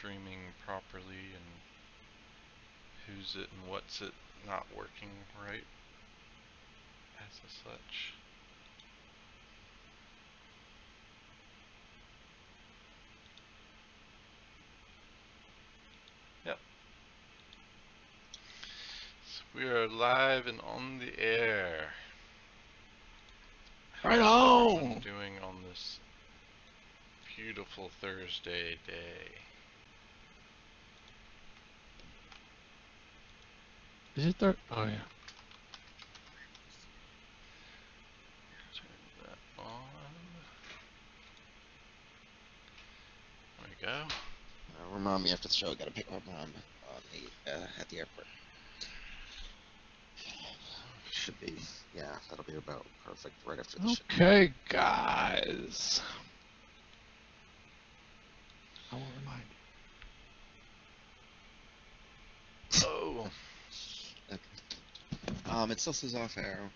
streaming properly and who's it and what's it not working right as such. Yep. So we are live and on the air. Right How's on! everyone doing on this beautiful Thursday day? Is it there? Oh, yeah. Turn that on. There we go. Remind me after the show, I gotta pick my mom on the at the airport. Should be, yeah, that'll be about perfect right after the show. Okay, guys. I will remind you. Oh. Okay. It still says off arrow.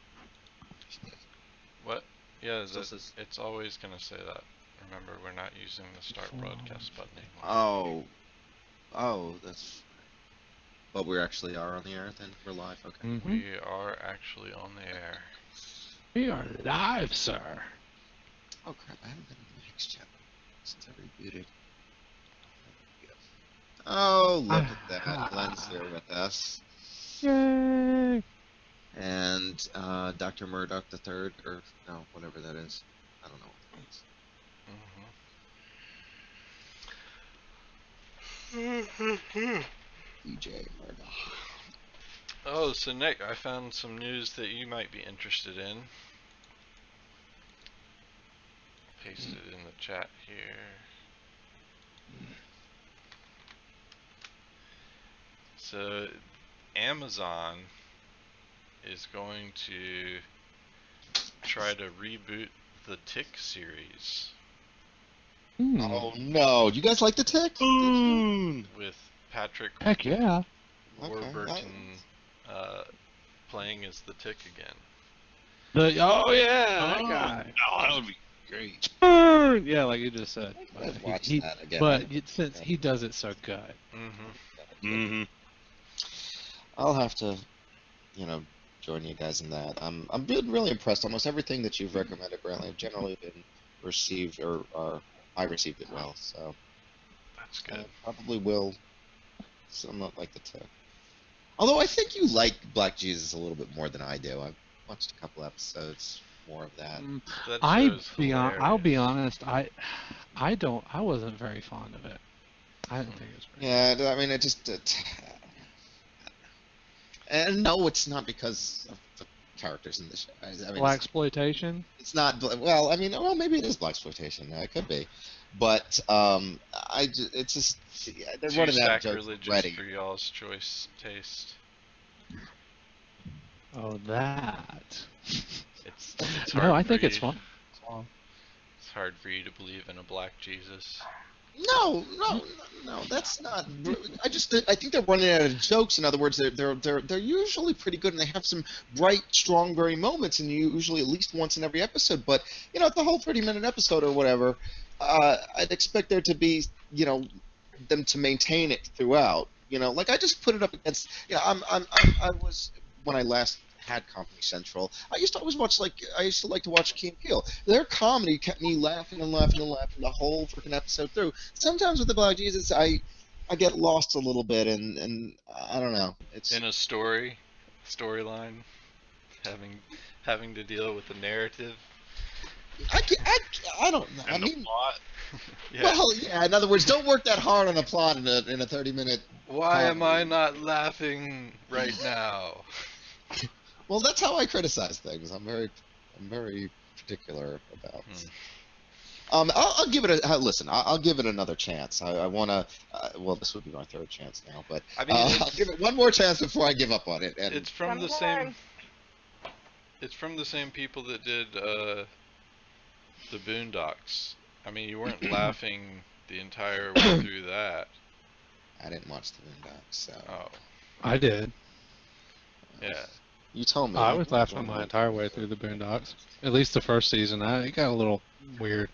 What? Yeah, Says... it's always gonna say that. Remember, we're not using the start broadcast button anymore. Oh, that's... But we actually are on the air then? We're live? Okay. Mm-hmm. We are actually on the air. We are live, sir. Oh crap, I haven't been in the Pics chat since I rebooted. Oh, look at that. Glenn's there with us. Yay! And Dr. Murdoch the Third, or no, whatever that is. I don't know what that is. DJ Murdoch. Oh, so Nick, I found some news that you might be interested in. Paste it in the chat here. So, Amazon is going to try to reboot the Tick series. Oh no! You guys like the Tick? With Patrick Heck yeah. Warburton playing as the Tick again. That guy. Oh, that would be great. Yeah, like you just said. I'd watch that again. But since he does it so good. I'll have to, join you guys in that. I'm been really impressed. Almost everything that you've recommended, Brantley, have generally been received, or I received it well. So that's good. I probably will somewhat like the Tick. Although I think you like Black Jesus a little bit more than I do. I've watched a couple episodes more of that. I'll be honest. I wasn't very fond of it. I didn't think it was very Yeah, I mean, and no, it's not because of the characters in the show. I mean, Blaxploitation? It's not. Well, I mean, maybe it is Blaxploitation. Yeah, it could be, but it's just they're running out of jokes already. For y'all's choice taste. Oh, that. It's no, I think it's fun. It's hard for you to believe in a Black Jesus. No, that's not. I think they're running out of jokes. In other words, they're usually pretty good, and they have some bright, strong, berry moments, and usually at least once in every episode. But the whole 30-minute episode or whatever, I'd expect there to be, them to maintain it throughout. Like I just put it up against. I was when I last had Comedy Central. I used to like to watch Key and Peele. Their comedy kept me laughing and laughing and laughing the whole freaking episode through. Sometimes with the Black Jesus, I get lost a little bit, and I don't know. It's in a storyline, having to deal with the narrative. I don't know. And the plot. Yeah. Well, yeah. In other words, don't work that hard on a plot in a 30-minute. Why am I not laughing right now? Well, that's how I criticize things. I'm very particular about. I'll give it listen. I'll give it another chance. I want to. Well, this would be my third chance now, but I mean, I'll give it one more chance before I give up on it. And it's from the same. It's from the same people that did the Boondocks. I mean, you weren't laughing the entire way through that. I didn't watch the Boondocks, so. Oh. I did. Yeah. You told me. I was laughing my entire way through the Boondocks. At least the first season. It got a little weird.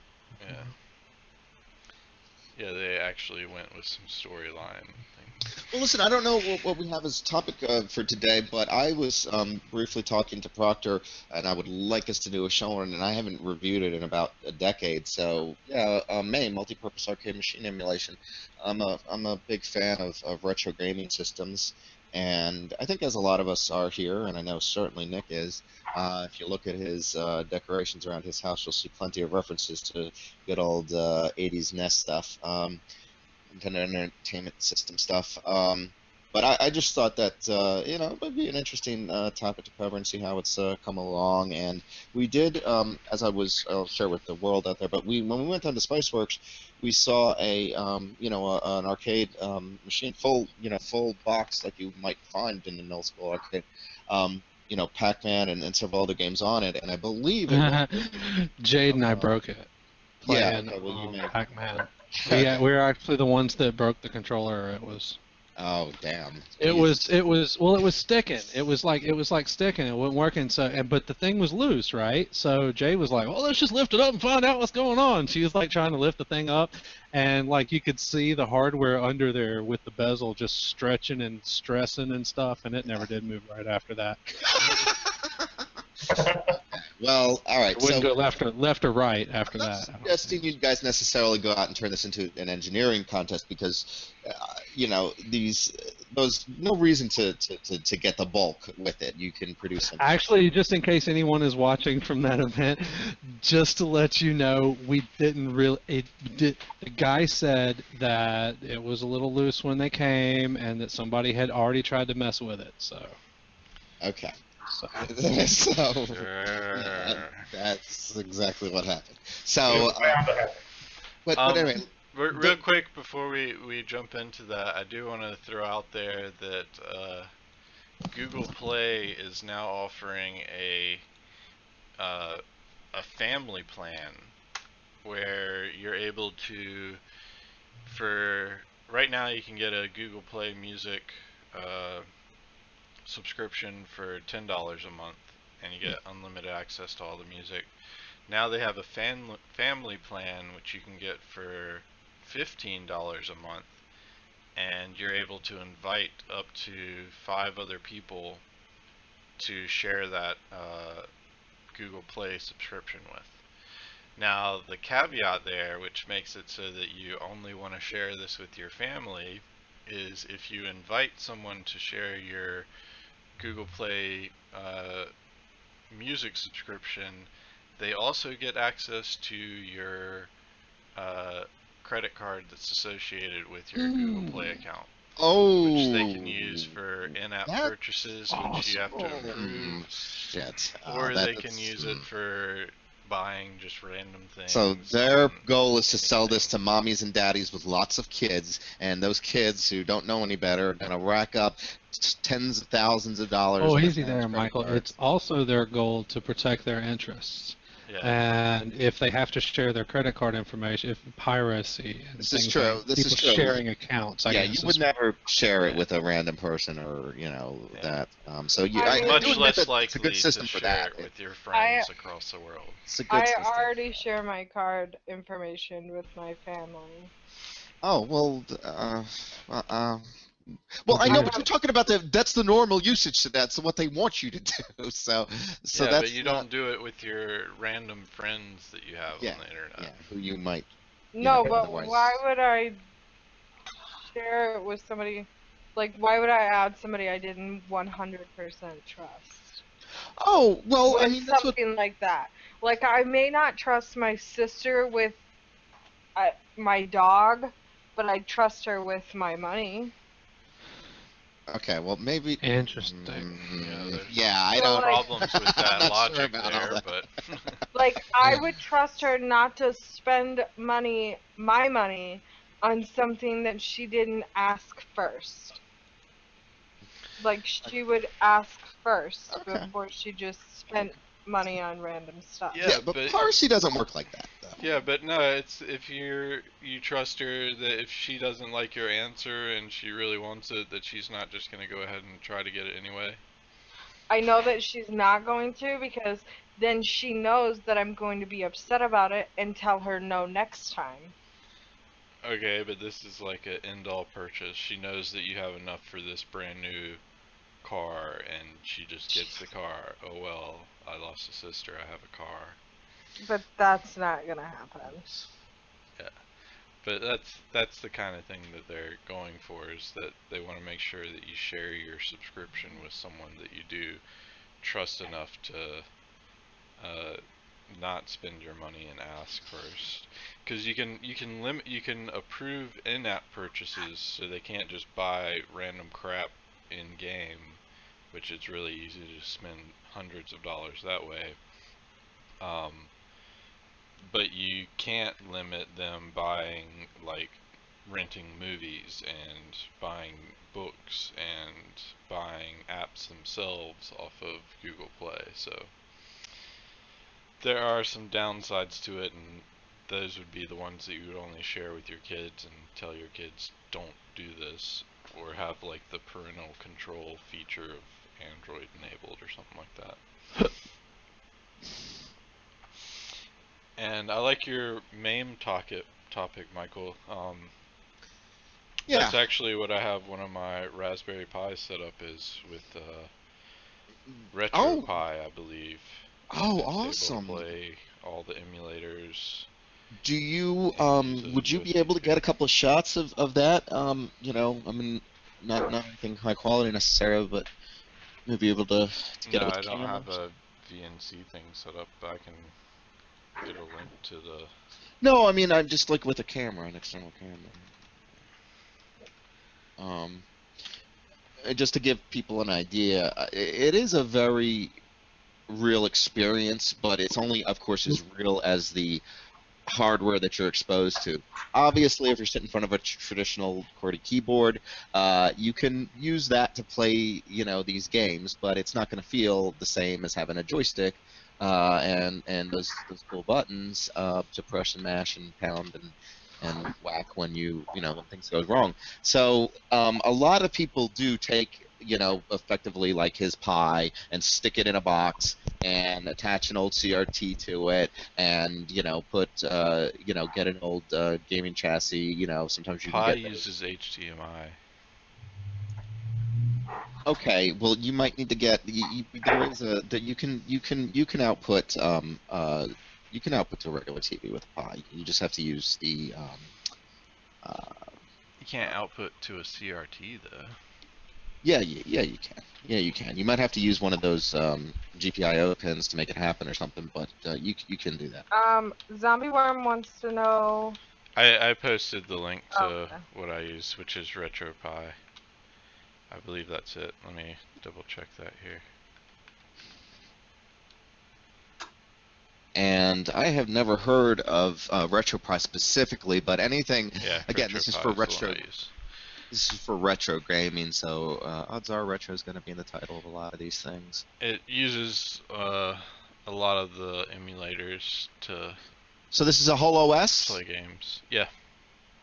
Yeah. Yeah, they actually went with some storyline things. Well, listen, I don't know what we have as a topic for today, but I was briefly talking to Proctor, and I would like us to do a show on it, and I haven't reviewed it in about a decade. So, yeah, MAME, Multi-Purpose Arcade Machine Emulation. I'm a big fan of retro gaming systems, and I think as a lot of us are here, and I know certainly Nick is, if you look at his decorations around his house, you'll see plenty of references to good old 80s NES stuff. Nintendo Entertainment System stuff. But I just thought that it would be an interesting topic to cover and see how it's come along. And we did, I'll share with the world out there. But when we went down to Spiceworks, we saw an arcade machine, full box like you might find in the middle school arcade. Pac-Man and several other games on it. And I believe Jade and I broke it playing Pac-Man. We were actually the ones that broke the controller. It was. Oh damn! It was sticking. It was like sticking. It wasn't working. But the thing was loose, right? So Jay was like, "Well, let's just lift it up and find out what's going on." She was like trying to lift the thing up, and like you could see the hardware under there with the bezel just stretching and stressing and stuff, and it never did move right after that. Well, all right. It wouldn't go left or right after that. I'm not suggesting you guys necessarily go out and turn this into an engineering contest because, there's no reason to get the bulk with it. You can produce something. Actually, just in case anyone is watching from that event, just to let you know, we didn't really. The guy said that it was a little loose when they came, and that somebody had already tried to mess with it. So. Okay. So that's exactly what happened. So, but anyway, real quick before we jump into that, I do want to throw out there that Google Play is now offering a family plan where you're able to, for right now, you can get a Google Play Music subscription for $10 a month, and you get unlimited access to all the music. Now they have a family plan which you can get for $15 a month, and you're able to invite up to 5 other people to share that Google Play subscription with. Now the caveat there, which makes it so that you only want to share this with your family, is if you invite someone to share your Google Play music subscription, they also get access to your credit card that's associated with your Google Play account. Oh, which they can use for in-app purchases, which you have to approve. Shit. Or they can use it for buying just random things. So their goal is to sell this to mommies and daddies with lots of kids, and those kids who don't know any better are going to rack up tens of thousands of dollars. Oh, easy there, Michael. It's also their goal to protect their interests. Yeah. And if they have to share their credit card information, if piracy and this is true. Like this is true. Sharing accounts. Yeah, you would never share it with a random person or that. So much less likely it's a good system to for share that it with your friends across the world. It's a good system. already share my card information with my family. Oh well. Well, I know, but you're talking about that's the normal usage to that, so what they want you to do. So yeah, that's but you don't do it with your random friends that you have on the internet. Yeah, who you might. No, but otherwise. Why would I share it with somebody? Like, why would I add somebody I didn't 100% trust? Oh, well, with I mean, that's something like that. Like, I may not trust my sister with my dog, but I trust her with my money. Okay, well, maybe. Interesting. I don't. Problems with that logic there, but. Like, I would trust her not to spend my money, on something that she didn't ask first. Like, she would ask first before she just spent money on random stuff. Yeah, but piracy doesn't work like that, though. Yeah, but no, it's if you trust her that if she doesn't like your answer and she really wants it, that she's not just going to go ahead and try to get it anyway. I know that she's not going to, because then she knows that I'm going to be upset about it and tell her no next time. Okay, but this is like an end-all purchase. She knows that you have enough for this brand new car, and she just gets the car. Oh well, I lost a sister. I have a car. But that's not gonna happen. Yeah, but that's the kind of thing that they're going for. Is that they want to make sure that you share your subscription with someone that you do trust enough to not spend your money and ask first, because you can approve in-app purchases, so they can't just buy random crap in game, which it's really easy to spend hundreds of dollars that way. But you can't limit them buying, like, renting movies and buying books and buying apps themselves off of Google Play. So there are some downsides to it, and those would be the ones that you would only share with your kids and tell your kids don't do this, or have like the parental control feature of Android enabled or something like that. And I like your MAME topic, Michael. Yeah. That's actually what I have one of my Raspberry Pis set up is with RetroPi, I believe. Oh, It's awesome. able to play all the emulators. Do you And use a would you be USB able to get a stick. couple of shots of that? You know, I mean, not anything high quality necessarily, but maybe able to get it No, with I don't camera. have a VNC thing set up, but I can get a link to the... No, I mean, I'm just like with a camera, an external camera. Just to give people an idea, it is a very real experience, but it's only, of course, as real as the hardware that you're exposed to. Obviously, if you're sitting in front of a traditional QWERTY keyboard, you can use that to play, you know, these games, but it's not going to feel the same as having a joystick and those cool buttons to press and mash and pound and whack when when things go wrong. So a lot of people do take effectively like his Pi and stick it in a box and attach an old CRT to it and put get an old gaming chassis. Sometimes you can Pi get those. uses HDMI. Okay, well you might need to get there is a that you can output you can output to a regular TV with a Pi. You just have to use the You can't output to a CRT though. yeah you can. Yeah, you can. You might have to use one of those GPIO pins to make it happen or something, but you can do that. Zombie Worm wants to know. I posted the link to Okay. what I use, which is RetroPi. I believe that's it. Let me double check that here. And I have never heard of RetroPi specifically, but anything. Yeah, Again, this is RetroPi for is the retro. one I use. This is for retro gaming, so odds are retro is going to be in the title of a lot of these things. It uses a lot of the emulators to So this is a whole OS? play games. Yeah.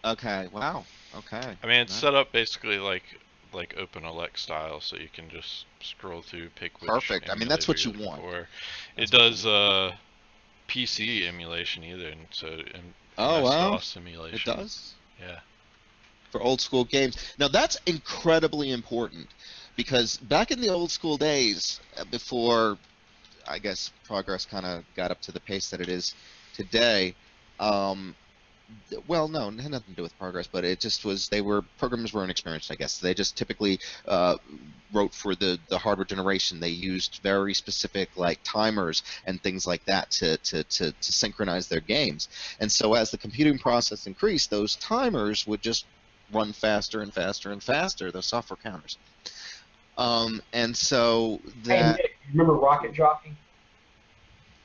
Okay. Wow. Okay. I mean, it's Nice. set up basically like OpenELEC style, so you can just scroll through, pick which Perfect. I mean, that's what emulator you you're want. looking for. That's It does PC emulation either, and so Oh, wow. MS-DOS emulation. It does? Yeah. For old school games. Now that's incredibly important because back in the old school days, before I guess progress kind of got up to the pace that it is today, well, no, it had nothing to do with progress, but it just was programmers were inexperienced, I guess. They just typically wrote for the hardware generation. They used very specific like timers and things like that to synchronize their games. And so as the computing process increased, those timers would just run faster and faster and faster, those software counters. And so that... Hey, Nick, you remember Rocket Jockey?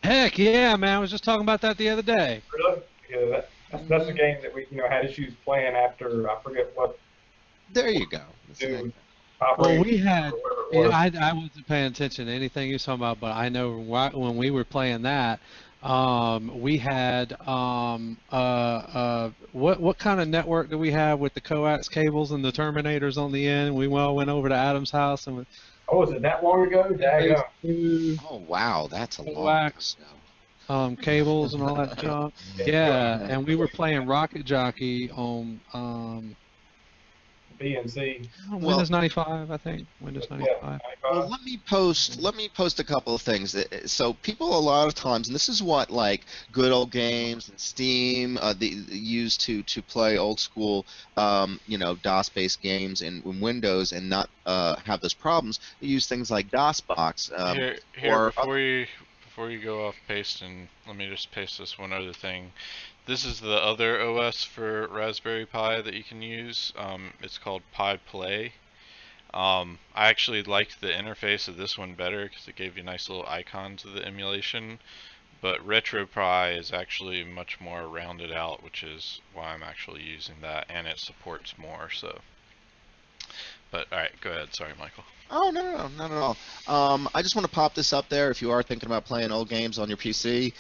Heck yeah, man! I was just talking about that the other day. Really? Yeah, that's a game that we had issues playing after, I forget what There you go. That's to it. operate Well, we had. or whatever it Yeah, was. I wasn't paying attention to anything you were talking about, but I know when we were playing that, we had what kind of network do we have with the coax cables and the terminators on the end? We all went over to Adam's house and Oh, was it that long ago? Daggone. Oh wow, that's a long time coax. ago. cables and all that junk. Yeah, and we were playing Rocket Jockey on B and C. Windows 95, I think. Windows Yeah, 95. Well, let me post a couple of things. So people a lot of times, and this is what like good old games and Steam use to play old school, DOS-based games in Windows and not have those problems. They use things like DOSBox. Here, before you go off paste, and let me just paste this one other thing. This is the other OS for Raspberry Pi that you can use. It's called PiPlay. I actually liked the interface of this one better because it gave you nice little icons of the emulation. But RetroPi is actually much more rounded out, which is why I'm actually using that, and it supports more. So, but all right, go ahead. Sorry, Michael. Oh, no, not at all. I just want to pop this up there if you are thinking about playing old games on your PC.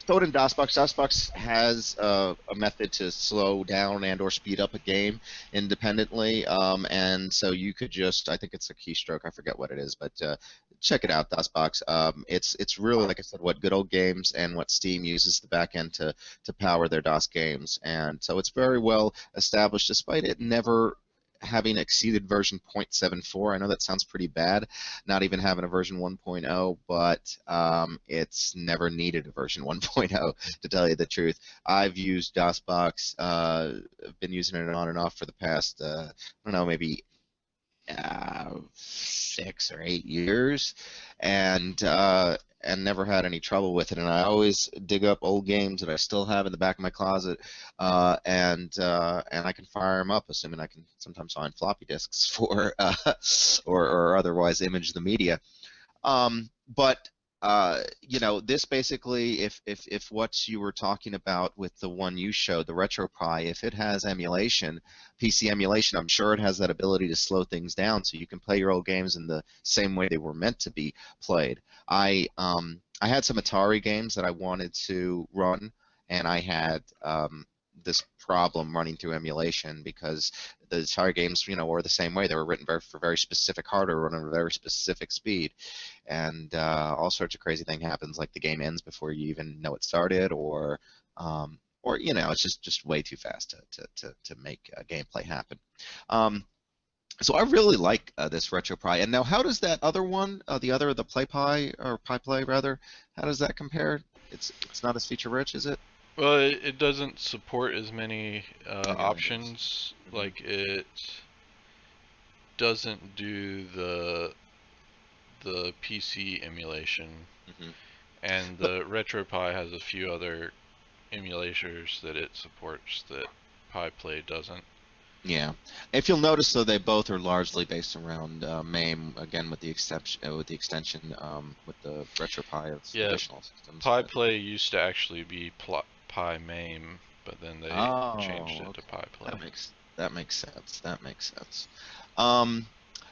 Throw it in DOSBox. DOSBox has a method to slow down and or speed up a game independently, and so you could just, I think it's a keystroke, I forget what it is, but check it out, DOSBox. It's really, like I said, what good old games and what Steam uses the back end to power their DOS games, and so it's very well established, despite it never having exceeded version 0.74. I know that sounds pretty bad, not even having a version 1.0, but it's never needed a version 1.0, to tell you the truth. I've used DOSBox, I've been using it on and off for the past, I don't know, maybe 6 or 8 years, and never had any trouble with it. And I always dig up old games that I still have in the back of my closet, and I can fire them up, assuming I can sometimes find floppy disks for or otherwise image the media. But this basically, if what you were talking about with the one you showed, the RetroPi, if it has emulation, PC emulation, I'm sure it has that ability to slow things down so you can play your old games in the same way they were meant to be played. I had some Atari games that I wanted to run, and I had this problem running through emulation because the Atari games, were the same way. They were written for very specific hardware, running at a very specific speed, and all sorts of crazy thing happens, like the game ends before you even know it started, or it's just way too fast to make gameplay happen. So I really like this RetroPi. And now, how does that other one, the PlayPi or PiPlay rather, how does that compare? It's not as feature rich, is it? Well, it doesn't support as many options. Like, it doesn't do the PC emulation, and the RetroPi has a few other emulators that it supports that PiPlay doesn't. Yeah. If you'll notice, though, they both are largely based around MAME, again with the extension with the RetroPi of additional systems. PiPlay used to actually be PiMAME, but then they changed it to PiPlay. That makes sense.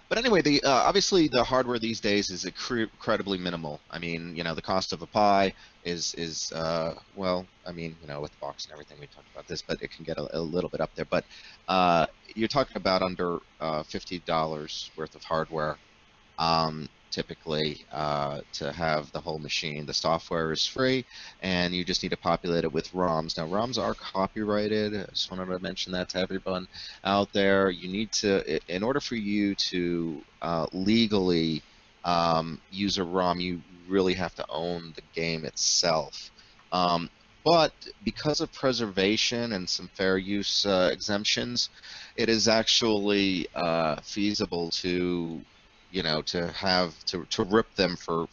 But anyway, obviously the hardware these days is incredibly minimal. I mean, the cost of a Pi is with the box and everything, we talked about this, but it can get a little bit up there. But you're talking about under $50 worth of hardware, typically, to have the whole machine. The software is free, and you just need to populate it with ROMs. Now, ROMs are copyrighted. I just wanted to mention that to everyone out there. You need to, in order for you to legally use a ROM, you really have to own the game itself. But because of preservation and some fair use exemptions, it is actually feasible to rip them for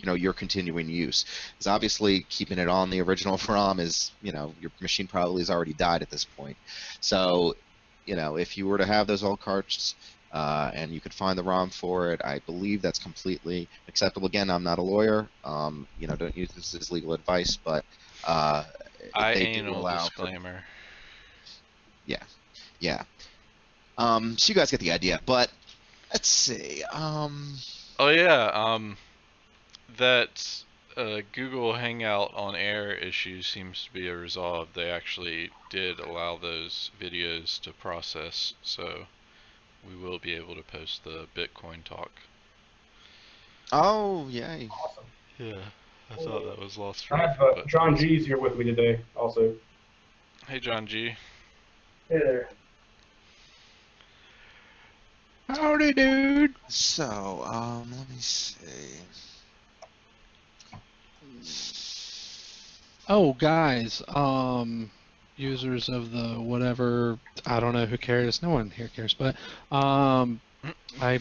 your continuing use. Because obviously keeping it on the original ROM is, your machine probably has already died at this point. So, if you were to have those old cartridges and you could find the ROM for it, I believe that's completely acceptable. Again, I'm not a lawyer. Don't use this as legal advice, but they do allow disclaimer. Yeah. So you guys get the idea, but let's see. That Google Hangout on Air issue seems to be resolved. They actually did allow those videos to process, so we will be able to post the Bitcoin talk. Oh, yay. Awesome. Yeah. I thought that was lost I have forever. But John G's here with me today, also. hey, John G. Hey there. Howdy, dude. So, let me see. Oh, guys, users of the whatever, I don't know who cares. No one here cares, but I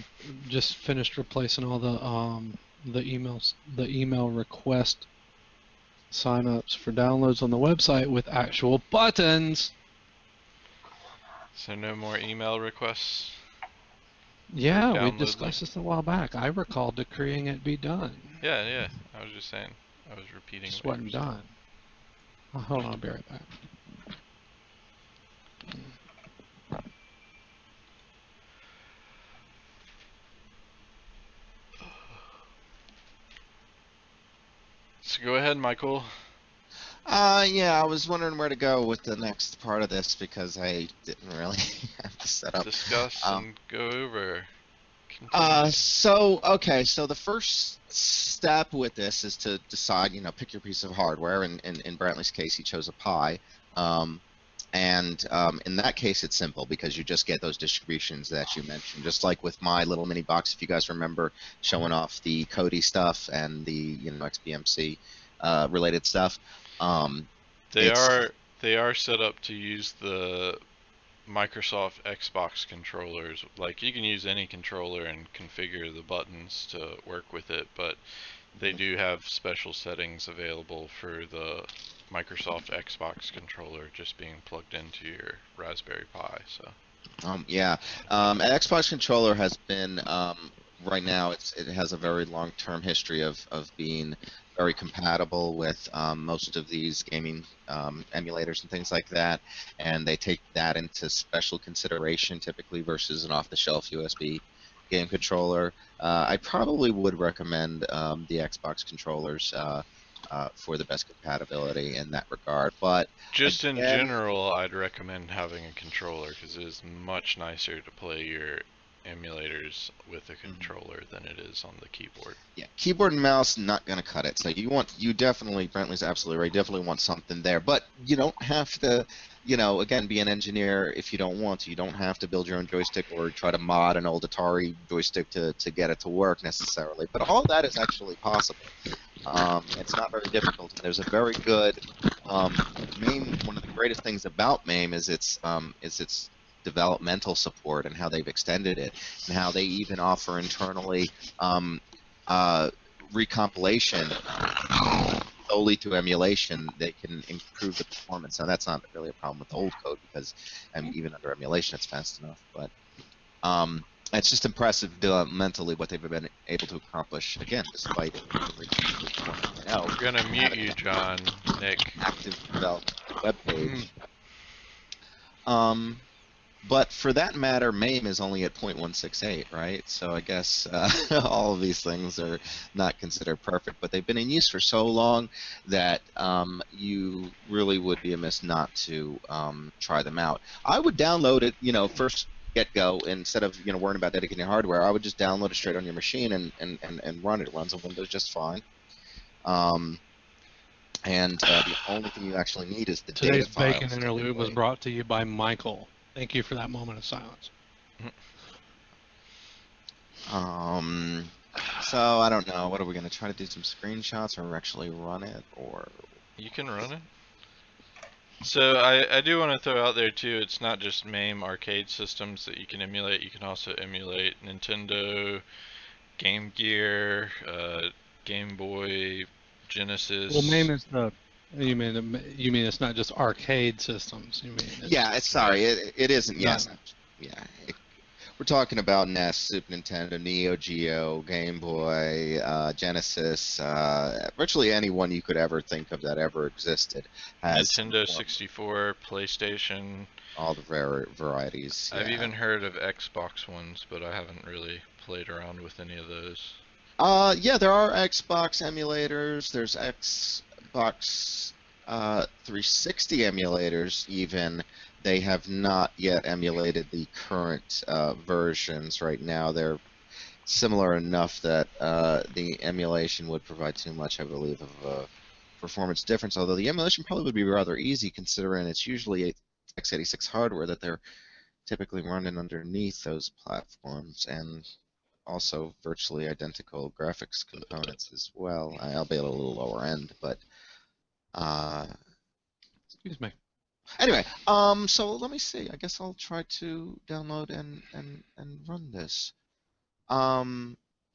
just finished replacing all the email request signups for downloads on the website with actual buttons. So no more email requests? Yeah, we download discussed this a while back. I recall decreeing it be done. Yeah, yeah. I was just saying. I was repeating Just what you wasn't were saying. done. Oh, hold on, I'll be right back. So go ahead, Michael. Yeah, I was wondering where to go with the next part of this because I didn't really have to set up. Discuss and go over. Continue. So the first step with this is to decide, pick your piece of hardware. In Brantley's case, he chose a Pi. In that case, it's simple because you just get those distributions that you mentioned. Just like with my little mini box, if you guys remember showing off the Kodi stuff and the XBMC related stuff. They are set up to use the Microsoft Xbox controllers. Like, you can use any controller and configure the buttons to work with it, but they do have special settings available for the Microsoft Xbox controller just being plugged into your Raspberry Pi. So an Xbox controller has been right now. It has a very long-term history of being very compatible with most of these gaming emulators and things like that, and they take that into special consideration typically versus an off-the-shelf USB game controller. I probably would recommend the Xbox controllers for the best compatibility in that regard. But just again, in general, I'd recommend having a controller because it is much nicer to play your emulators with a controller than it is on the keyboard. Yeah, keyboard and mouse not going to cut it. So you definitely, Brantley's absolutely right. Definitely want something there, but you don't have to, again, be an engineer if you don't want to. You don't have to build your own joystick or try to mod an old Atari joystick to get it to work necessarily. But all that is actually possible. It's not very difficult. There's a very good MAME. One of the greatest things about MAME is its developmental support and how they've extended it, and how they even offer internally recompilation solely to emulation. They can improve the performance. Now that's not really a problem with the old code because even under emulation it's fast enough. But it's just impressive developmentally what they've been able to accomplish. Again, despite We're gonna mute you, John. Nick. Active development web page. But for that matter, MAME is only at 0.168, right? So I guess all of these things are not considered perfect, but they've been in use for so long that you really would be amiss not to try them out. I would download it, first get-go, instead of worrying about dedicating hardware. I would just download it straight on your machine and run it. It runs on Windows just fine. The only thing you actually need is the Today's data files. Bacon Interlude was brought to you by Michael. Thank you for that moment of silence. So I don't know. What are we going to try to do? Some screenshots or actually run it, or you can run it. So I do want to throw out there too. It's not just MAME arcade systems that you can emulate. You can also emulate Nintendo, Game Gear, Game Boy, Genesis. Well, MAME is the. You mean it's not just arcade systems? You mean? It isn't. Yes. No. We're talking about NES, Super Nintendo, Neo Geo, Game Boy, Genesis, virtually anyone you could ever think of that ever existed has Nintendo 64, PlayStation. All the varieties. I've even heard of Xbox ones, but I haven't really played around with any of those. There are Xbox emulators. There's Xbox 360 emulators even. They have not yet emulated the current versions right now. They're similar enough that the emulation would provide too much, I believe, of a performance difference. Although the emulation probably would be rather easy, considering it's usually x86 hardware that they're typically running underneath those platforms, and also virtually identical graphics components as well, albeit a little lower end. But Excuse me. anyway, so let me see. I guess I'll try to download and run this.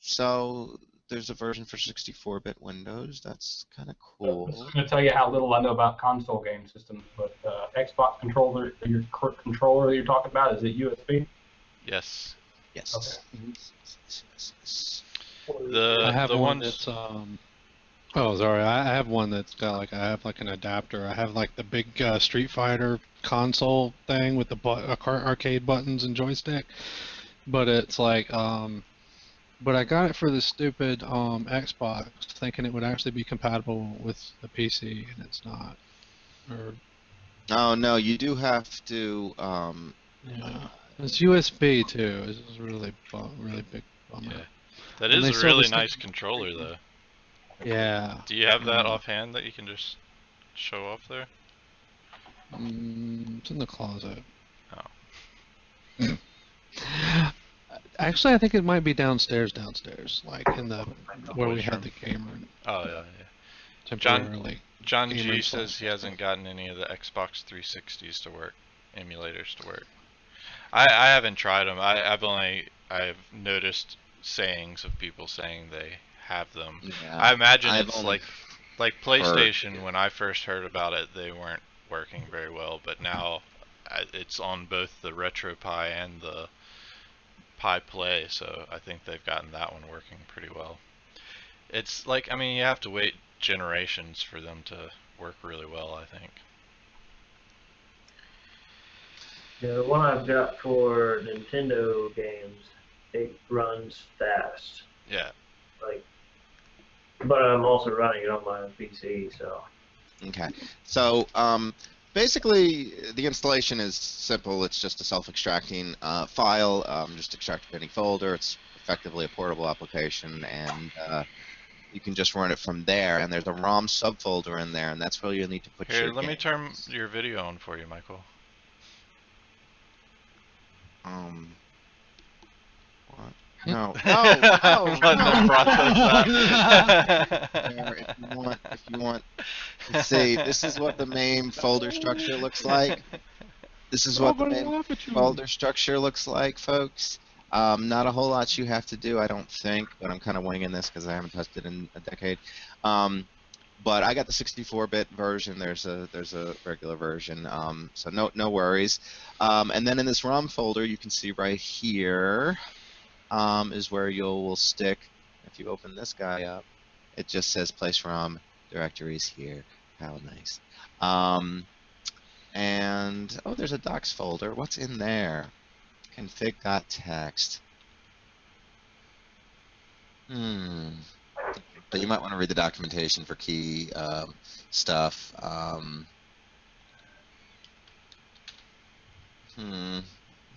So there's a version for 64-bit Windows. That's kind of cool. I'm going to tell you how little I know about console game systems, but Xbox controller, your controller that you're talking about, is it USB? Yes. Yes. The I have the one ones. that's Oh, sorry. I have one that's got like I have like an adapter. I have like the big Street Fighter console thing with the arcade buttons and joystick, but it's like but I got it for the stupid Xbox, thinking it would actually be compatible with the PC, and it's not. Or Oh no, you do have to. yeah, it's USB too. It's really really big bummer. Yeah. That And they is a sell really this thing- nice controller, though. Yeah. Do you have that offhand that you can just show off there? It's in the closet. Oh. Actually, I think it might be downstairs, like in the where we had the game room Oh, yeah, yeah. temporarily. John Game G room says slot. he hasn't gotten any of the Xbox 360s to work, emulators to work. I haven't tried them. I've noticed sayings of people saying they have them. Yeah, I imagine I've it's only like PlayStation. When I first heard about it, they weren't working very well, but now it's on both the RetroPi and the PiPlay, so I think they've gotten that one working pretty well. It's like, I mean, you have to wait generations for them to work really well, I think. Yeah, the one I've got for Nintendo games, it runs fast. Yeah. Like, but I'm also running it on my PC, so. Okay. So basically, the installation is simple. It's just a self-extracting file. Just extract any folder. It's effectively a portable application, and you can just run it from there. And there's a ROM subfolder in there, and that's where you'll need to put Here, your let me games. turn your video on for you, Michael. What? No, I'm letting them process that. There, if you want to see, this is what the MAME folder structure looks like. This is what the MAME folder structure looks like, folks. Not a whole lot you have to do, I don't think, but I'm kind of winging this because I haven't touched it in a decade. But I got the 64-bit version. There's a regular version, so no worries. And then in this ROM folder, you can see right here is where will stick. If you open this guy up, it just says place ROM directories here. How nice. And oh, there's a docs folder. What's in there? Config.txt. But you might want to read the documentation for key stuff.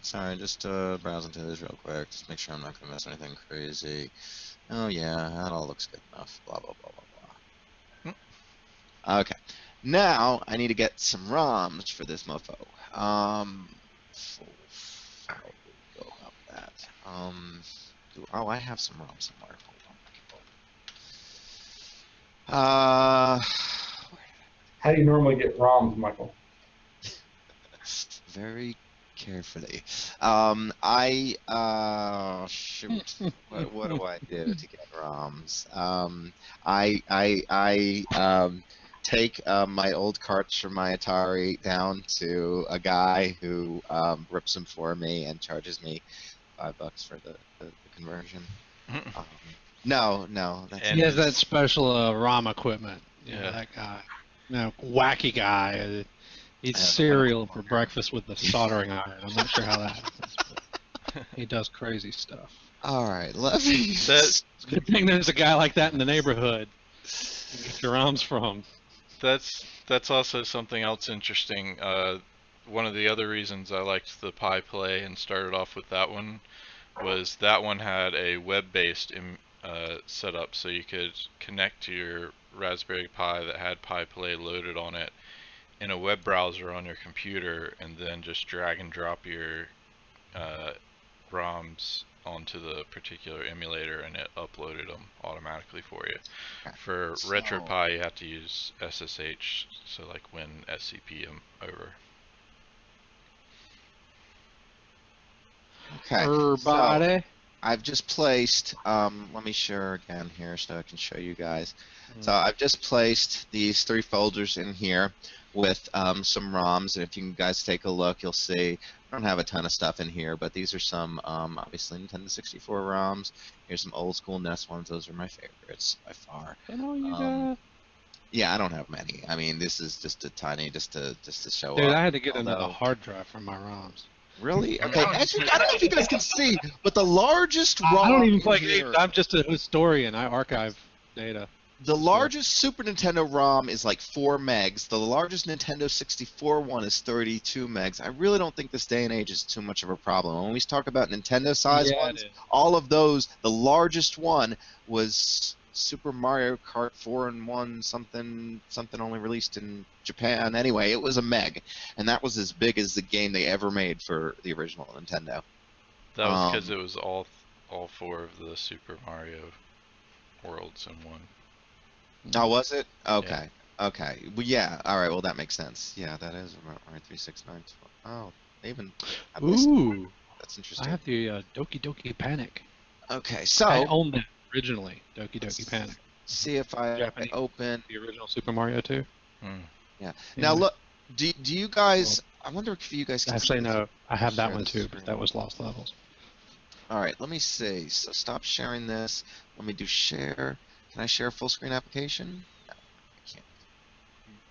Sorry, just browsing through this real quick. Just make sure I'm not going to miss anything crazy. Oh yeah, that all looks good enough. Blah, blah, blah, blah, blah. Okay. Now, I need to get some ROMs for this mofo. How do we go about that? Oh, I have some ROMs somewhere. Hold on. How do you normally get ROMs, Michael? Very carefully. Shoot. What do I do to get ROMs? I take my old carts from my Atari down to a guy who rips them for me and charges me $5 for the conversion. No, that's He has that special ROM equiment. Yeah. That guy. Wacky guy. Eats cereal for breakfast with the soldering iron. I'm not sure how that happens, but he does crazy stuff. All right, let me. It's a good thing there's a guy like that in the neighborhood. You get your ROMs from. That's also something else interesting. One of the other reasons I liked the PiPlay and started off with that one was that one had a web-based setup, so you could connect to your Raspberry Pi that had PiPlay loaded on it in a web browser on your computer, and then just drag and drop your ROMs onto the particular emulator, and it uploaded them automatically for you. Okay. For RetroPi, you have to use SSH, so like win SCP over. Okay. Everybody. So I've just placed. Let me share again here so I can show you guys. So I've just placed these 3 folders in here with some ROMs, and if you guys take a look, you'll see I don't have a ton of stuff in here, but these are some obviously Nintendo 64 ROMs. Here's some old school NES ones. Those are my favorites by far. Yeah, I don't have many. I mean, this is just a tiny, just to show Dude, off. I had to get another hard drive for my ROMs. Really? Okay. Actually, I don't know if you guys can see, but the largest ROM. I don't even play here, games. I'm just a historian. I archive data. the largest Super Nintendo ROM is like 4 megs. The largest Nintendo 64 one is 32 megs. I really don't think this day and age is too much of a problem. When we talk about Nintendo size ones, all of those, the largest one was Super Mario Kart 4 and 1 something only released in Japan. Anyway, it was a meg, and that was as big as the game they ever made for the original Nintendo. That was because it was all 4 of the Super Mario worlds in one. Oh, was it? Okay. Yeah. Okay. Well, yeah. All right. Well, that makes sense. Yeah, that is right. 369. Oh, even. Ooh. That's interesting. I have the Doki Doki Panic. Okay, so I owned it originally. Doki Doki Panic. See if I open the original Super Mario 2. Yeah. Now look. Do you guys? I wonder if you guys can. Actually, no. I have that one too, but that was Lost Levels. All right. Let me see. So stop sharing this. Let me do share. Can I share a full screen application? No, I can't.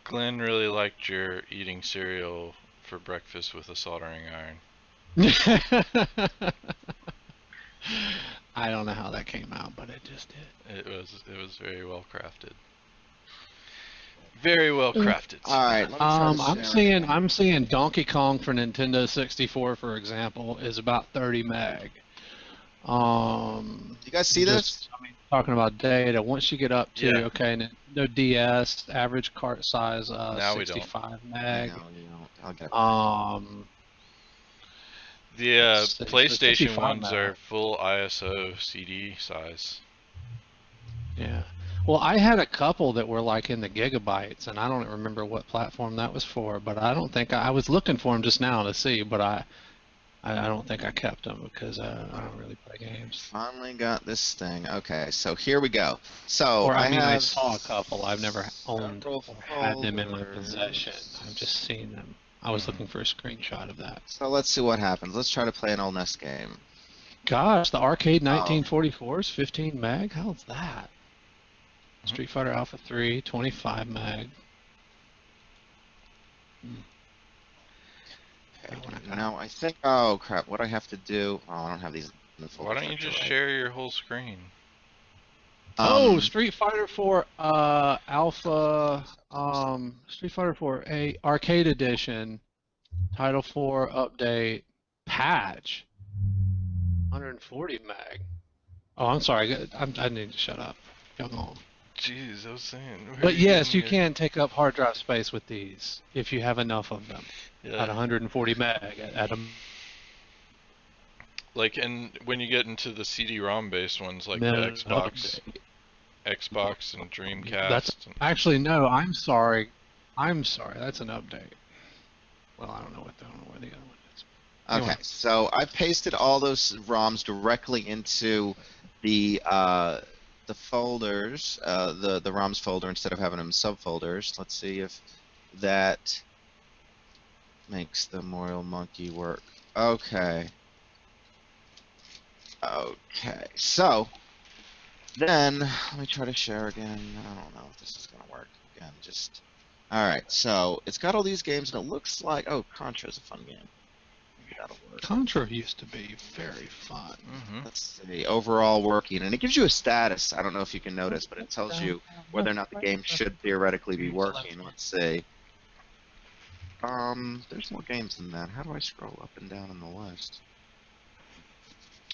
Glenn really liked your eating cereal for breakfast with a soldering iron. I don't know how that came out, but it just did. It was very well crafted. Very well crafted. All right. I'm seeing Donkey Kong for Nintendo 64, for example, is about 30 meg. You guys see this? I mean, talking about data. Once you get up to no DS average cart size, 65 meg. No, you don't. I'll get the PlayStation ones are full ISO CD size. Yeah. Well, I had a couple that were like in the gigabytes, and I don't remember what platform that was for, but I don't think I was looking for them just now to see, but I don't think I kept them because I don't really play games. Finally got this thing. Okay, so here we go. So I saw a couple. I've never owned or had them in my possession. I've just seen them. I was looking for a screenshot of that. So let's see what happens. Let's try to play an old NES game. Gosh, the Arcade 1944 is 15 meg? How's that? Street Fighter Alpha 3, 25 meg. Now I think. Oh crap! What I have to do? Oh, I don't have these. Why don't you just share your whole screen? Street Fighter 4 Alpha. Street Fighter 4 A Arcade Edition. Title 4 update patch. 140 meg. Oh, I'm sorry. I need to shut up. Go on. Jeez, I was saying. But yes, you can take up hard drive space with these if you have enough of them. At 140 meg at a. Like, and when you get into the CD-ROM based ones, like the Xbox and Dreamcast. That's actually no. I'm sorry. That's an update. Well, I don't know where the other one is. Okay, so I pasted all those ROMs directly into the folders, the ROMs folder instead of having them subfolders. Let's see if that makes the Memorial Monkey work. Okay. Okay, so then let me try to share again. I don't know if this is gonna work again. Alright, so it's got all these games and it looks like Contra's a fun game. Maybe that'll work. Contra used to be very fun. Let's see, overall working, and it gives you a status. I don't know if you can notice, but it tells you whether or not the game should theoretically be working. Let's see. There's more games than that. How do I scroll up and down on the list?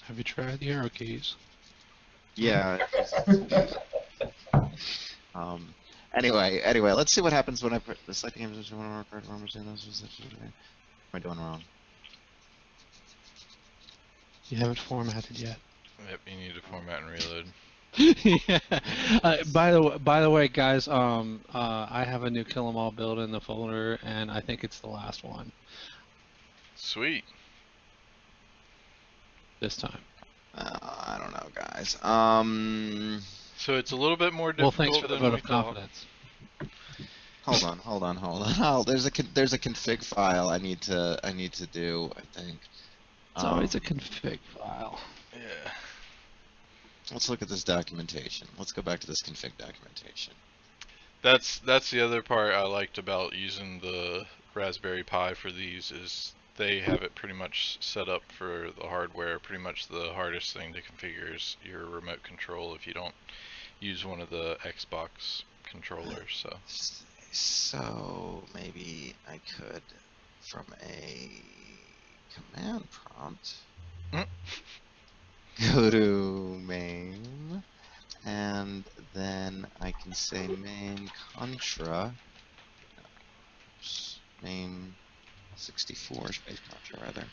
Have you tried the arrow keys? Yeah. Anyway, let's see what happens when I put the selecting images from one of our card farmers in those. What am I doing wrong? You haven't formatted yet. Yep, you need to format and reload. Yeah. By the way, guys, I have a new Kill 'Em All build in the folder, and I think it's the last one Sweet. this time. I don't know, guys. So it's a little bit more Well, difficult thanks for the than vote we of thought. confidence. Hold on. Oh, there's a config file I need to do. I think. It's always a config file. Yeah. Let's look at this documentation. Let's go back to this config documentation. That's the other part I liked about using the Raspberry Pi for these is they have it pretty much set up for the hardware. Pretty much the hardest thing to configure is your remote control if you don't use one of the Xbox controllers. So maybe I could, from a command prompt, go to MAME, and then I can say MAME contra, MAME 64 space contra rather.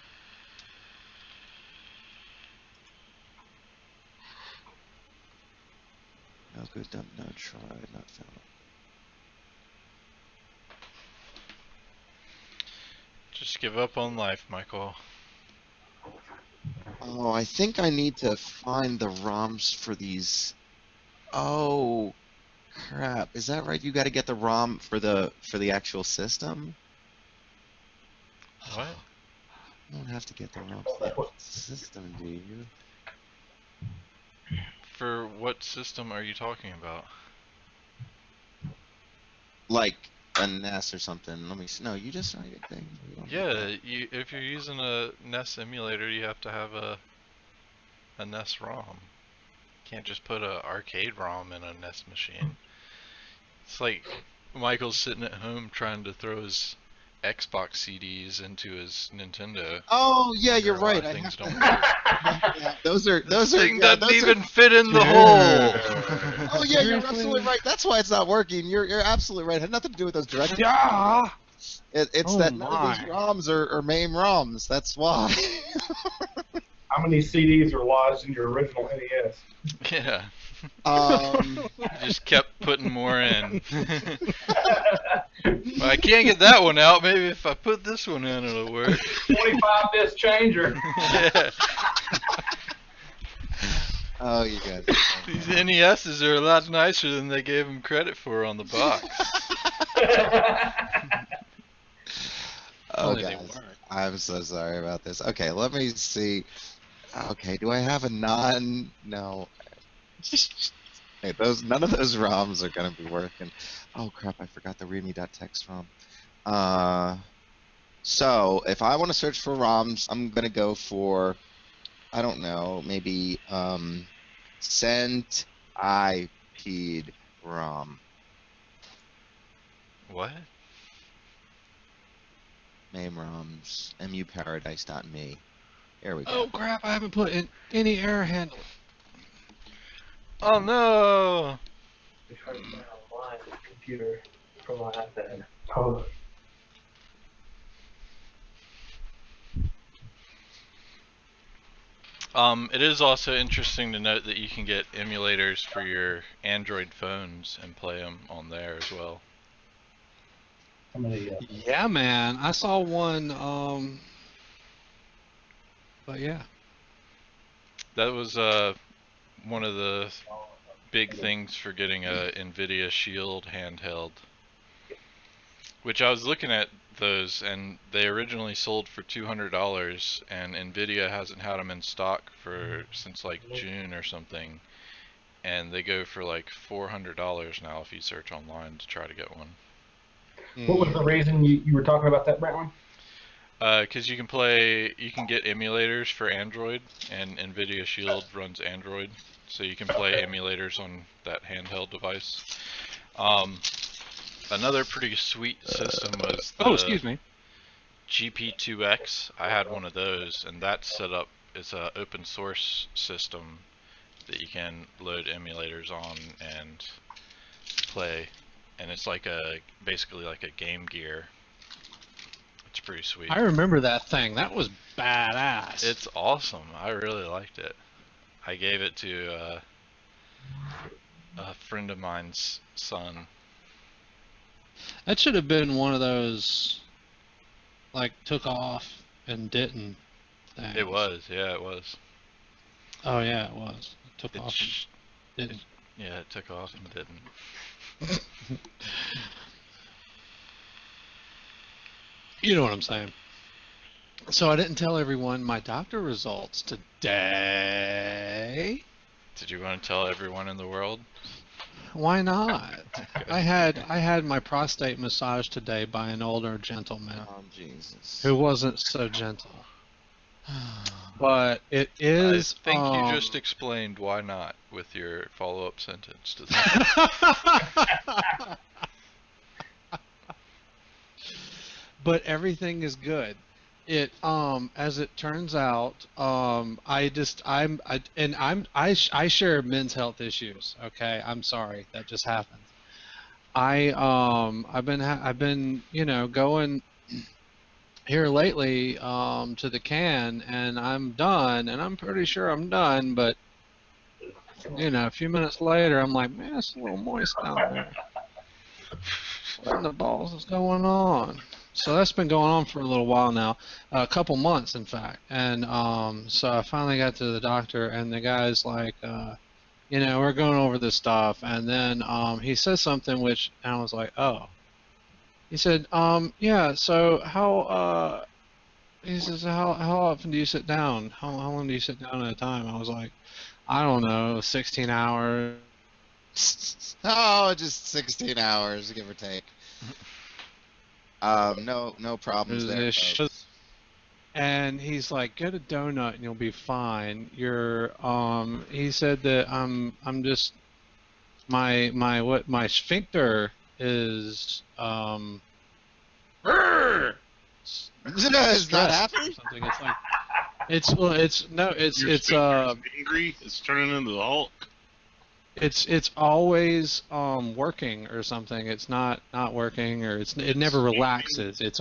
No good, done, no try, not found. Just give up on life, Michael. Oh, I think I need to find the ROMs for these. Oh, crap! Is that right? You got to get the ROM for the actual system. What? You don't have to get the ROM for the actual system, do you? For what system are you talking about? Like a NES or something. Let me see. No, you just write your thing. You don't need Yeah, if you're using a NES emulator, you have to have a NES ROM. You can't just put a arcade ROM in a NES machine. It's like Michael's sitting at home trying to throw his Xbox CDs into his Nintendo. Oh yeah, you're Wondering right. why I things have don't to. work. Yeah, those are This thing yeah, doesn't those even are. fit in the Sure. hole. Oh yeah, you're Seriously? absolutely right. That's why it's not working. You're absolutely right. It had nothing to do with those direct. Yeah. It's Oh that none of these my. ROMs are MAME ROMs. That's why. How many CDs are lodged in your original NES? Yeah, um. just kept putting more in. Well, I can't get that one out. Maybe if I put this one in, it'll work. 25 disc changer. Yeah. Oh, you guys. These NESs are a lot nicer than they gave them credit for on the box. Oh, Only they guys. weren't. I'm so sorry about this. Okay, let me see. Okay, do I have a non? No. Hey, none of those ROMs are gonna be working. Oh crap! I forgot the readme.txt ROM. So if I want to search for ROMs, I'm gonna go for, I don't know, maybe Cent IP'd ROM. What? MAME ROMs. muparadise.me. Here we go. Oh crap! I haven't put in any error handler. Oh no! We tried to find online on the computer from my iPad. Oh, It is also interesting to note that you can get emulators for your Android phones and play them on there as well. somebody, Yeah, man. I saw one. But yeah. That was one of the big things for getting a NVIDIA Shield handheld. Which I was looking at those, and they originally sold for $200, and NVIDIA hasn't had them in stock since like June or something, and they go for like $400 now if you search online to try to get one. what was the reason you were talking about that, Brantley? Because you can get emulators for Android, and NVIDIA Shield runs Android, so you can play emulators on that handheld device. Another pretty sweet system was the Oh, excuse me. GP2X. I had one of those, and that's set up it's a open source system that you can load emulators on and play, and it's like basically like a Game Gear. It's pretty sweet. I remember that thing. That was badass. It's awesome. I really liked it. I gave it to a friend of mine's son. That should have been one of those, like, took off and didn't things. It was, yeah, it was. Oh yeah, it was. It took It off sh- and didn't. Yeah, it took off and didn't. You know what I'm saying. So I didn't tell everyone my doctor results today. Did you want to tell everyone in the world? Why not? Okay. I had my prostate massaged today by an older gentleman Oh, Jesus. who wasn't so gentle. But it is. I think you just explained why not with your follow-up sentence to that. But everything is good. It as it turns out, I share men's health issues. Okay, I'm sorry, that just happened. I've been going here lately to the can, and I'm done, and I'm pretty sure I'm done, but a few minutes later I'm like, man, it's a little moist down there. What in the balls is going on? So that's been going on for a little while now, a couple months in fact, and so I finally got to the doctor, and the guy's like, we're going over this stuff, and then he says something and I was like, oh. He said, yeah, so he says, how often do you sit down? How long do you sit down at a time? I was like, I don't know, 16 hours. Oh, just 16 hours, give or take. No problems there. Folks. And he's like, get a donut and you'll be fine. He said that I'm just my sphincter is It's not happening. Something. It's like it's angry. It's turning into the Hulk. It's always working or something. It's not working, or it never relaxes. It's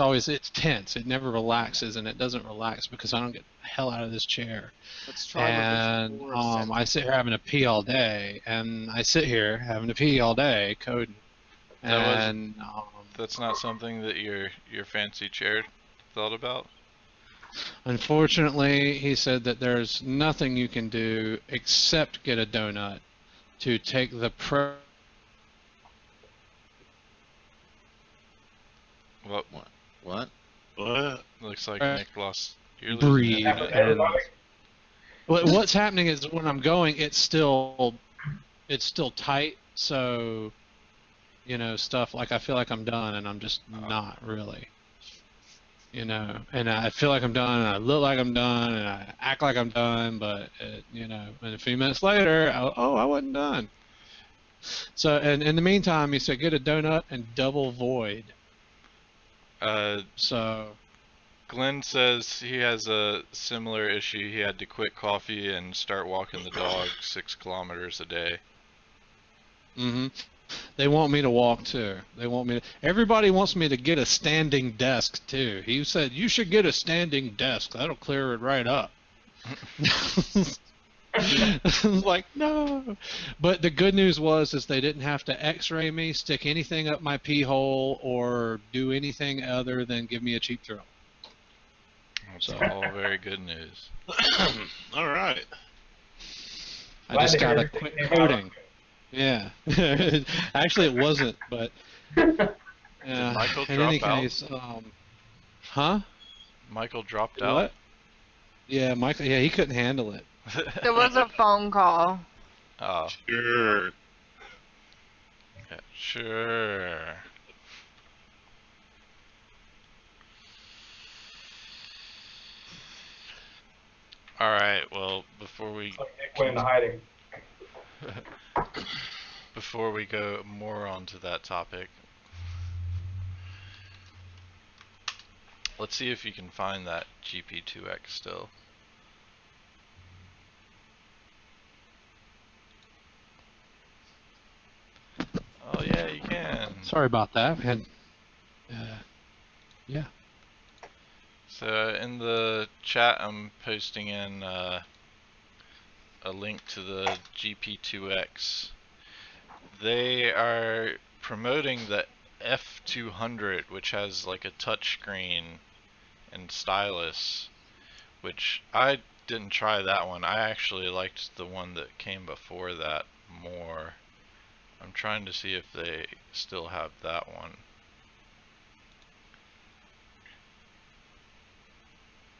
tense. It never relaxes, and it doesn't relax because I don't get the hell out of this chair. Let's try. And I sit here having to pee all day, and I sit here having to pee all day coding. And that's not something that your fancy chair thought about? Unfortunately, he said that there's nothing you can do except get a donut to take the What? Looks like Nick lost. You're breathe. losing it. What's happening is when I'm going, it's still tight. So, stuff like I feel like I'm done, and I'm just not really. And I feel like I'm done, and I look like I'm done, and I act like I'm done, but and a few minutes later, I wasn't done. So, and in the meantime, he said, get a donut and double void. So, Glenn says he has a similar issue. He had to quit coffee and start walking the dog 6 kilometers a day. Mm-hmm. They want me to walk too. Everybody wants me to get a standing desk too. He said, you should get a standing desk. That'll clear it right up. I was like, no. But the good news is they didn't have to x-ray me, stick anything up my pee hole, or do anything other than give me a cheap thrill. That's all very good news. All right. I just got to quit coding. Yeah. Actually, it wasn't, but Did Michael in drop any out? case, huh? Michael dropped What? out. Yeah, Michael. Yeah, he couldn't handle it. There was a phone call. Oh, Sure. yeah, sure. All right. Well, before we Nick went into hiding. before we go more onto that topic, let's see if you can find that GP2X still. Sorry about that. We had, yeah. So in the chat, I'm posting in a link to the GP2X. They are promoting the F200, which has like a touchscreen and stylus, which I didn't try that one. I actually liked the one that came before that more. I'm trying to see if they still have that one.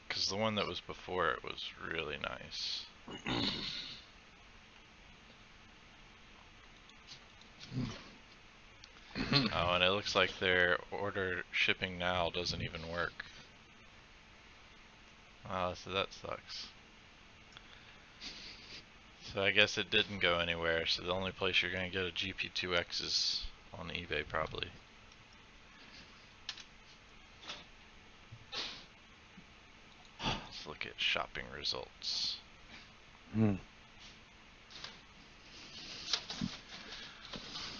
Because the one that was before it was really nice. Oh, and it looks like their order shipping now doesn't even work. Oh, so that sucks. So I guess it didn't go anywhere, so the only place you're going to get a GP2X is on eBay probably. Let's look at shopping results.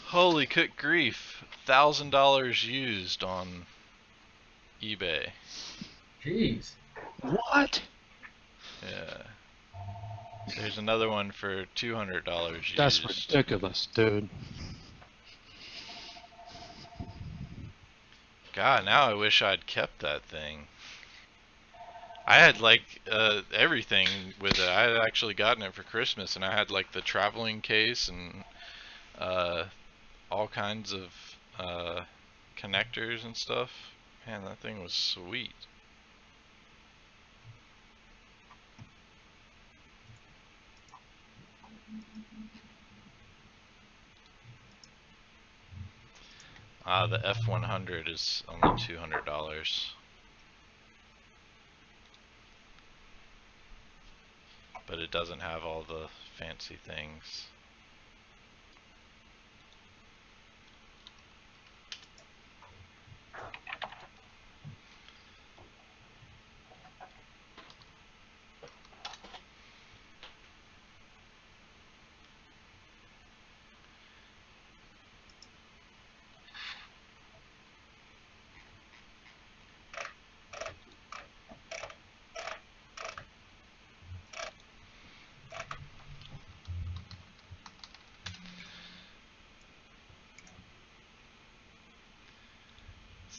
Holy cook grief, $1,000 used on eBay. Jeez. What? Yeah. There's another one for $200 used. That's ridiculous, dude. God, now I wish I'd kept that thing. I had like everything with it. I had actually gotten it for Christmas, and I had like the traveling case and all kinds of connectors and stuff. Man, that thing was sweet. The F100 is only $200. But it doesn't have all the fancy things.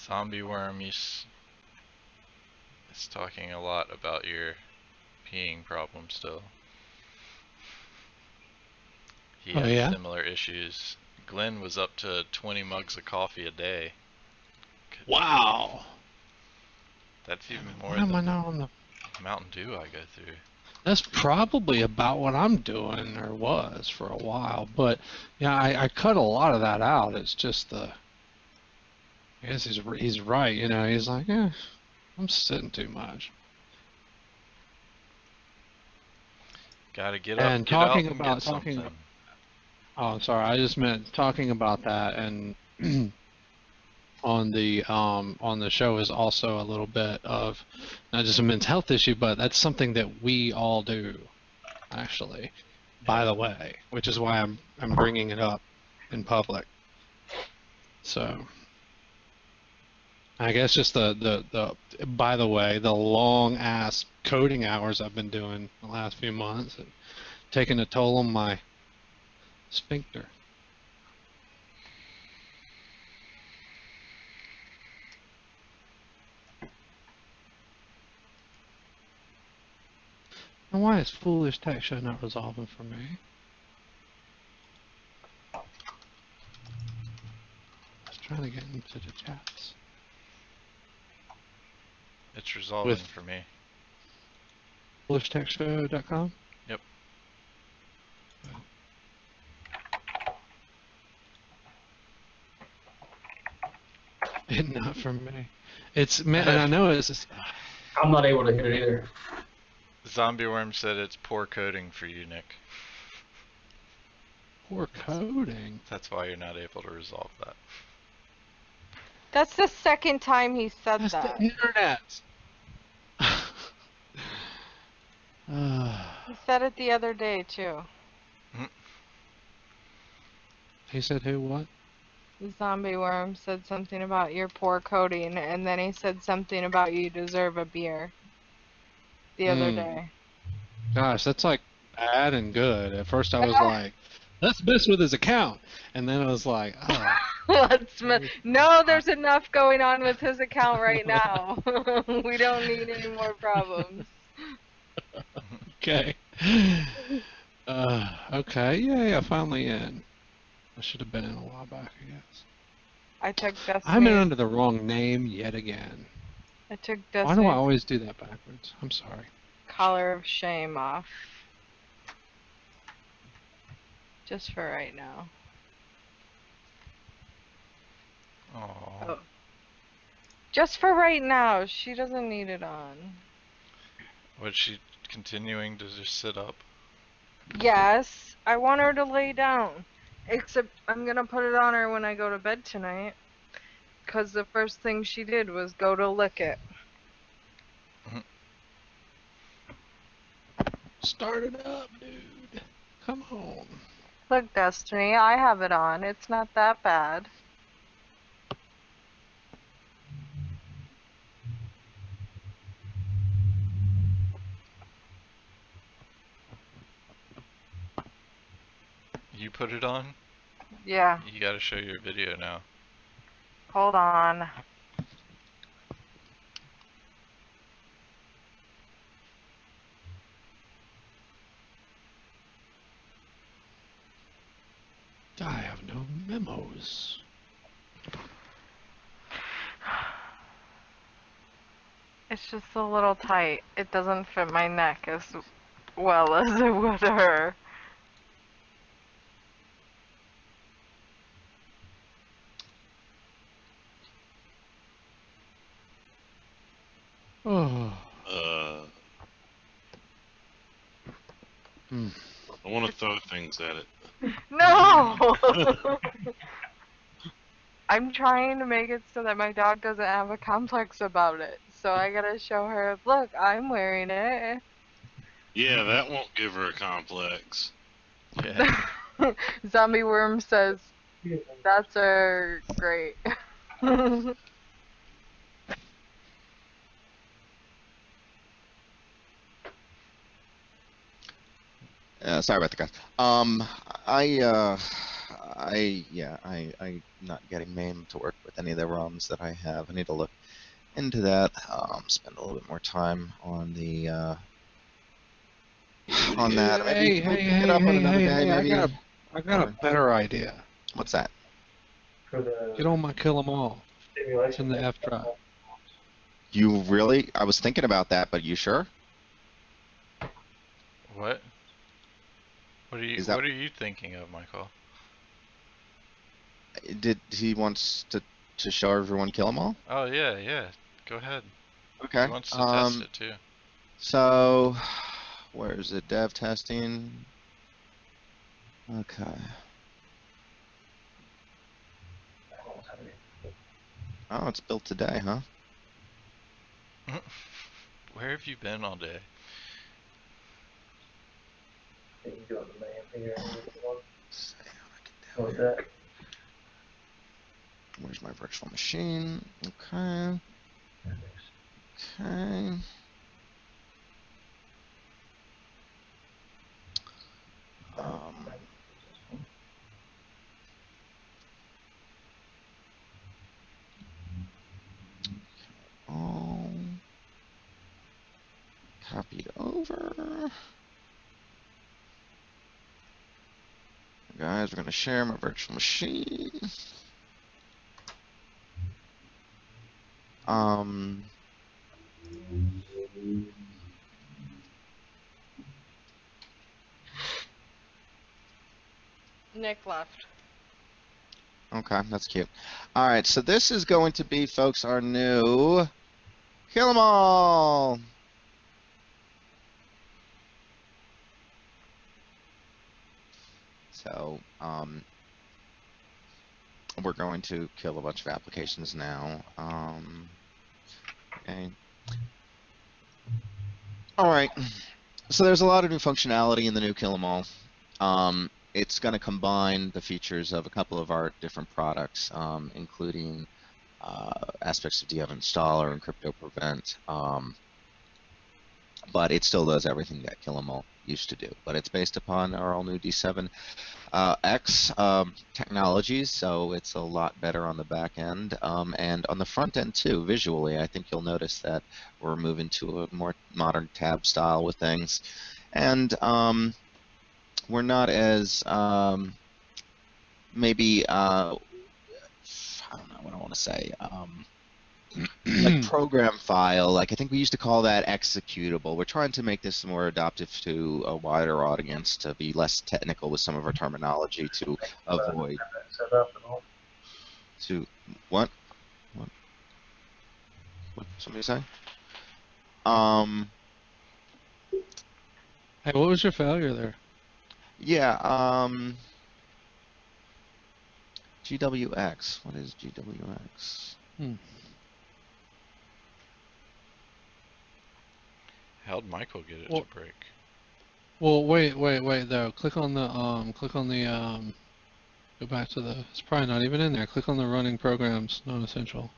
Zombie Worm is talking a lot about your peeing problem still. He has similar issues. Glenn was up to 20 mugs of coffee a day. Wow. That's even more Why am I than not on the Mountain Dew I go through. That's probably about what I'm doing, or was for a while. But yeah, I cut a lot of that out. It's just I guess he's right. You know, he's like, I'm sitting too much. Gotta get up, And get out, talking and about get something. Oh, I'm sorry. I just meant talking about that, and on the show is also a little bit of not just a mental health issue, but that's something that we all do, actually. By the way, which is why I'm bringing it up in public. So I guess just the by the way, the long ass coding hours I've been doing the last few months and taking a toll on my sphincter. And why is foolish tech show not resolving for me? I was trying to get into the chats. It's resolving for me. FoolishTechShow.com? Yep. It's not for me. It's man, and I know it's. Just, I'm not able to hit it either. Zombie Worm said it's poor coding for you, Nick. Poor coding. That's why you're not able to resolve that. That's the second time he said That's that. the internet. He said it the other day too. He said who? What? Zombie Worm said something about your poor coding, and then he said something about you deserve a beer the other day. Gosh, that's like bad and good. At first I was like, let's mess with his account. And then I was like, oh. No, there's enough going on with his account right now. We don't need any more problems. Okay. Okay, yeah, finally in. I should have been in a while back, I guess. I took Destiny. I'm in under the wrong name yet again. I took Why do I Destiny always do that backwards? I'm sorry. collar of shame off. Just for right now. Aww. Oh. Just for right now. She doesn't need it on. Was she continuing to just sit up? Yes, I want her to lay down. Except I'm gonna put it on her when I go to bed tonight. 'Cause the first thing she did was go to lick it. Start it up, dude. Come on. Look, Destiny, I have it on. It's not that bad. You put it on? Yeah. You gotta show your video now. Hold on. I have no memos. It's just a little tight. It doesn't fit my neck as well as it would her. Oh. I want to throw things at it. No! I'm trying to make it so that my dog doesn't have a complex about it. So I gotta show her, look, I'm wearing it. Yeah, that won't give her a complex. Yeah. Zombie Worm says, that's great. Sorry about the guys. I'm not getting MAME to work with any of the ROMs that I have. I need to look into that. Spend a little bit more time on the on that. Maybe we pick it up on another day. Maybe. I got a better idea. What's that? For the Get on my Kill 'Em All. It's in the F drive. You really? I was thinking about that, but you sure? What? What are you thinking of, Michael? Did he wants to show everyone Kill 'Em All? Oh yeah. Go ahead. Okay. He wants to test it too. So, where is it? Dev testing. Okay. Oh, it's built today, huh? Where have you been all day? you doing the MAME here. Say how I What was can do it. that? Where's my virtual machine? Okay. Okay. All copied over. Guys, we're going to share my virtual machine. Nick left. Okay, that's cute. All right, so this is going to be, folks, our new Kill 'Em All. So, we're going to kill a bunch of applications now. Okay. All right. So there's a lot of new functionality in the new Kill 'Em All. it's going to combine the features of a couple of our different products, including aspects of DF Installer and Crypto Prevent. But it still does everything that Kill 'Em All used to do. But it's based upon our all-new D7X technologies, so it's a lot better on the back end. And on the front end, too, visually, I think you'll notice that we're moving to a more modern tab style with things. And we're not as, maybe, I don't know what I want to say, like program file, like I think we used to call that executable. We're trying to make this more adaptive to a wider audience, to be less technical with some of our terminology, to avoid. Set up and all. To what? What somebody say? Hey, what was your failure there? Yeah. GWX. What is GWX? How'd Michael get it Well- to break? Well, wait though. Click on the go back to the. It's probably not even in there. Click on the running programs, non-essential.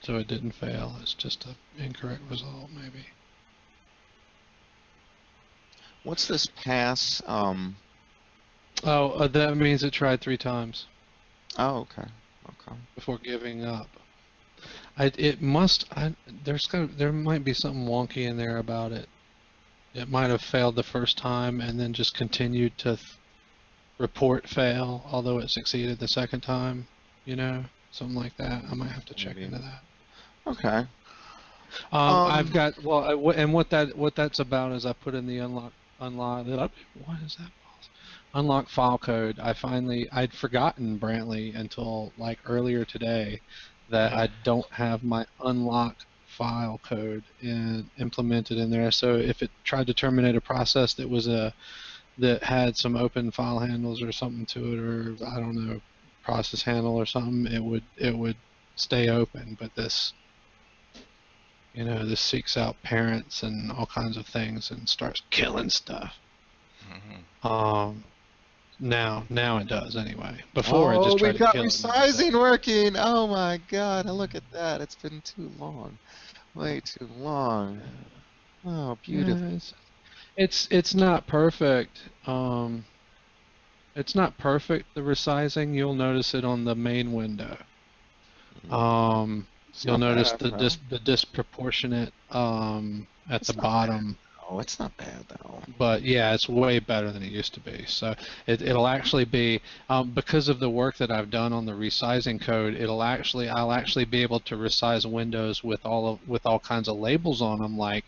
So it didn't fail. It's just an incorrect result, maybe. What's this pass? Oh, that means it tried 3 times Oh, okay. Okay. before giving up. There might be something wonky in there about it. It might have failed the first time and then just continued to report fail, although it succeeded the second time. You know, something like that. I might have to check Maybe. into that. Okay. I've got and what that's about is I put in the unlock. What is that? Unlock file code. I'd forgotten, Brantley, until like earlier today, that I don't have my unlock file code implemented in there. So if it tried to terminate a process that had some open file handles or something to it, or I don't know, process handle or something, it would stay open. But this seeks out parents and all kinds of things and starts killing stuff. Now it does anyway. Before it just tried we got to kill resizing working. Oh my God! Look at that. It's been too long, way too long. Oh, beautiful. Yeah, it's not perfect. It's not perfect. The resizing, you'll notice it on the main window. It's You'll not notice bad, the though. the disproportionate at It's the not bottom. Oh, it's not bad though. But yeah, it's way better than it used to be. So it'll actually be because of the work that I've done on the resizing code. I'll actually be able to resize windows with all kinds of labels on them, like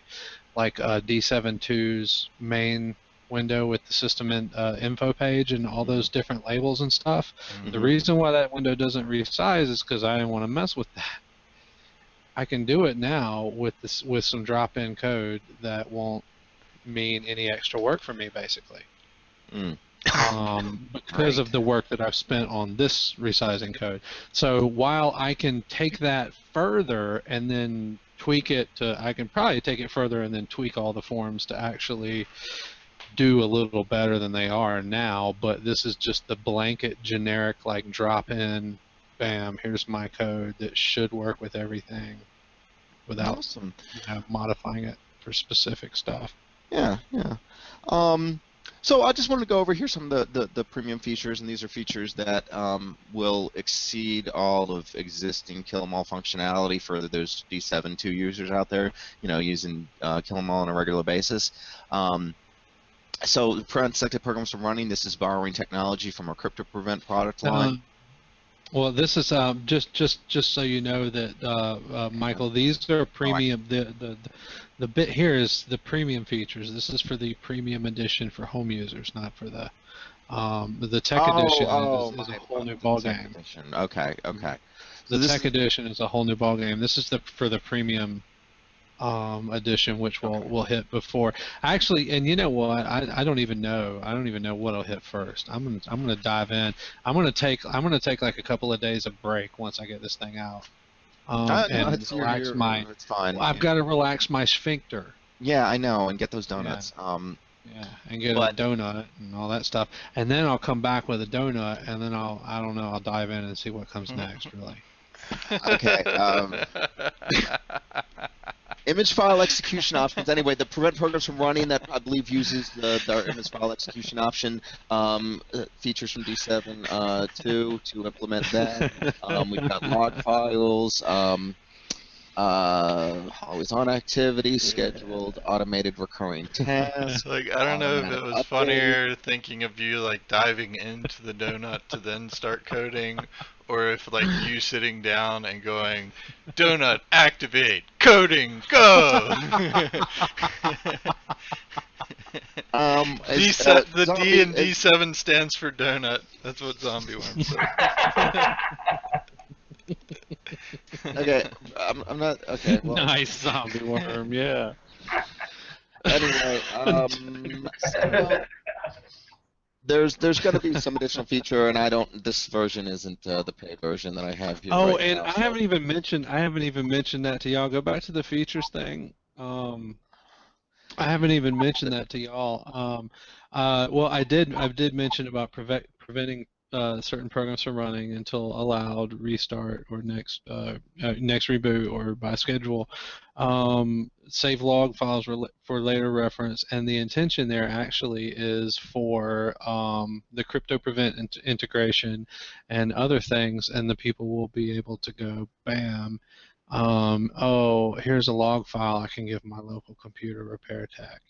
D7.2's main window with the system info page and all those different labels and stuff. The reason why that window doesn't resize is because I didn't want to mess with that. I can do it now with some drop-in code that won't mean any extra work for me, basically. Because of the work that I've spent on this resizing code. So while I can take that further and then tweak it I can probably take it further and then tweak all the forms to actually do a little better than they are now, but this is just the blanket generic, like, drop-in, bam, here's my code that should work with everything without Awesome. modifying it for specific stuff. Yeah. So I just wanted to go over here some of the premium features, and these are features that will exceed all of existing Kill 'Em All functionality for those D7.2 users out there, using Kill 'Em All on a regular basis. So to prevent selected programs from running, this is borrowing technology from our Crypto Prevent product line. Well, this is just so you know that Michael, these are premium. The bit here is the premium features. This is for the premium edition for home users, not for the tech edition is a whole new ballgame. Okay. The tech edition is a whole new ballgame. This is for the premium edition, which we'll hit before. Actually, and you know what? I don't even know. I don't even know what'll hit first. I'm gonna dive in. I'm gonna take like a couple of days of break once I get this thing out. And relax my. It's fine. I've got to relax my sphincter. Yeah, I know, and get those donuts. Yeah, and get a But donut and all that stuff, and then I'll come back with a donut, and then I don't know, I'll dive in and see what comes next, really. okay. Image file execution options. Anyway, the prevent programs from running that I believe uses our image file execution option features from D7 to implement that. We've got log files. Always on activity, scheduled, automated recurring tasks. Like, I don't know if it was update. funnier thinking of you like diving into the donut to then start coding, or if like you sitting down and going, donut activate, coding, go. The D in D7 stands for donut. That's what Zombie Worm said. Okay, I'm not. Okay, well. Nice Zombie Worm, yeah. Anyway, so there's going to be some additional feature, and I don't. This version isn't the paid version that I have here. Oh, right and now, I haven't even mentioned that to y'all. Go back to the features thing. I haven't even mentioned that to y'all. Well, I did mention about preventing certain programs from running until allowed, restart, or next reboot, or by schedule. Save log files for later reference, and the intention there actually is for the crypto prevent integration and other things, and the people will be able to go, bam. Oh, here's a log file I can give my local computer repair tech.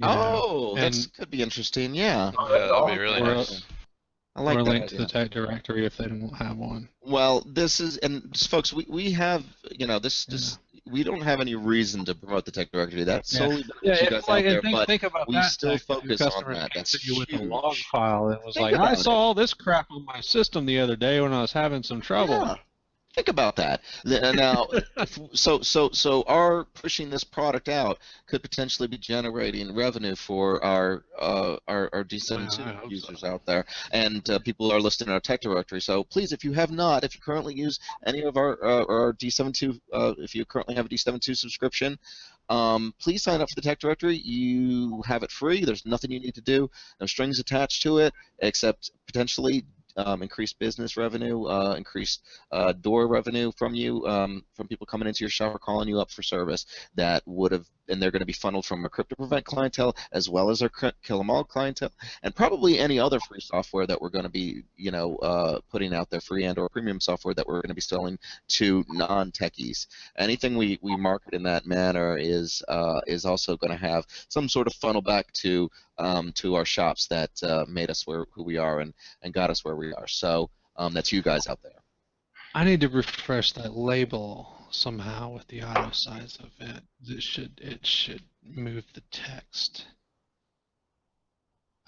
That could be interesting. Yeah. Yeah, that'd be really nice. I like or a that link idea. to the tech directory if they don't have one. Well, this is, and folks, we have, this we don't have any reason to promote the tech directory. That's solely you guys out there, but think about we that, still focus on that. That's you with a huge. log file. It was Think like, I about saw all this crap on my system the other day when I was having some trouble. Yeah. Think about that. Now, so our pushing this product out could potentially be generating revenue for our D72 users out there, and people are listed in our tech directory. So please, if you currently use any of our D72, if you currently have a D72 subscription, please sign up for the tech directory. You have it free. There's nothing you need to do. No strings attached to it, except potentially increased business revenue, increased door revenue from you, from people coming into your shop or calling you up for service that would have, and they're going to be funneled from a crypto prevent clientele as well as our kill 'em all clientele, and probably any other free software that we're going to be, putting out there, free and or premium software that we're going to be selling to non-techies. Anything we market in that manner is also going to have some sort of funnel back to our shops that made us who we are and got us where we are. So that's you guys out there. I need to refresh that label somehow with the auto size event. It should move the text.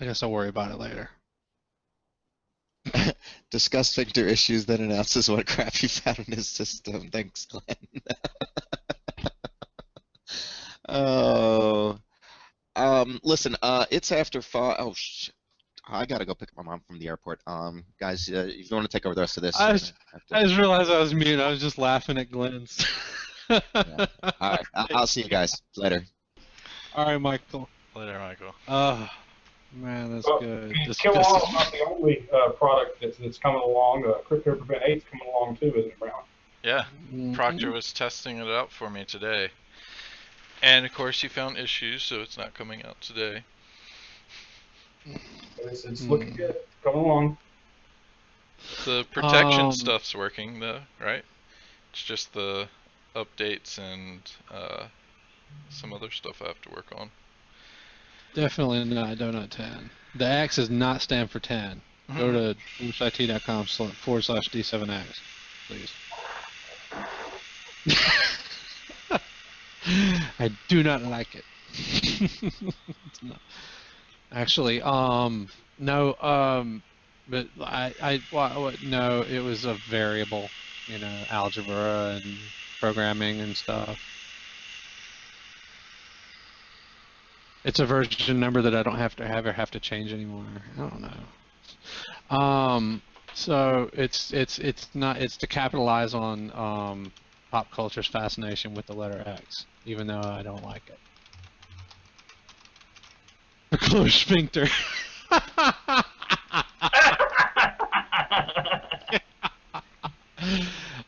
I guess I'll worry about it later. Discuss Victor issues, then announces what crap he found in his system. Thanks, Glenn. Oh. Listen, it's after 5. Oh, shit. I gotta go pick up my mom from the airport. Guys, if you want to take over the rest of this, I just realized I was mute. I was just laughing at Glenn's. Yeah. All right, I'll see you guys later. All right, Michael. Later, Michael. Oh, man, that's good. Kill All is not the only product that's coming along. Crypto Prevent 8's coming along too, isn't it, Brown? Yeah, Proctor was testing it out for me today. And of course he found issues, so it's not coming out today. It's looking good. Coming along. The protection stuff's working though, right? It's just the updates and some other stuff I have to work on. Definitely not Donut 10. The X does not stand for 10. Go to it.com/D7X, please. I do not like it. Actually, no, but no, it was a variable, algebra and programming and stuff. It's a version number that I don't have to change anymore. I don't know. So it's to capitalize on pop culture's fascination with the letter X, even though I don't like it. A closed sphincter.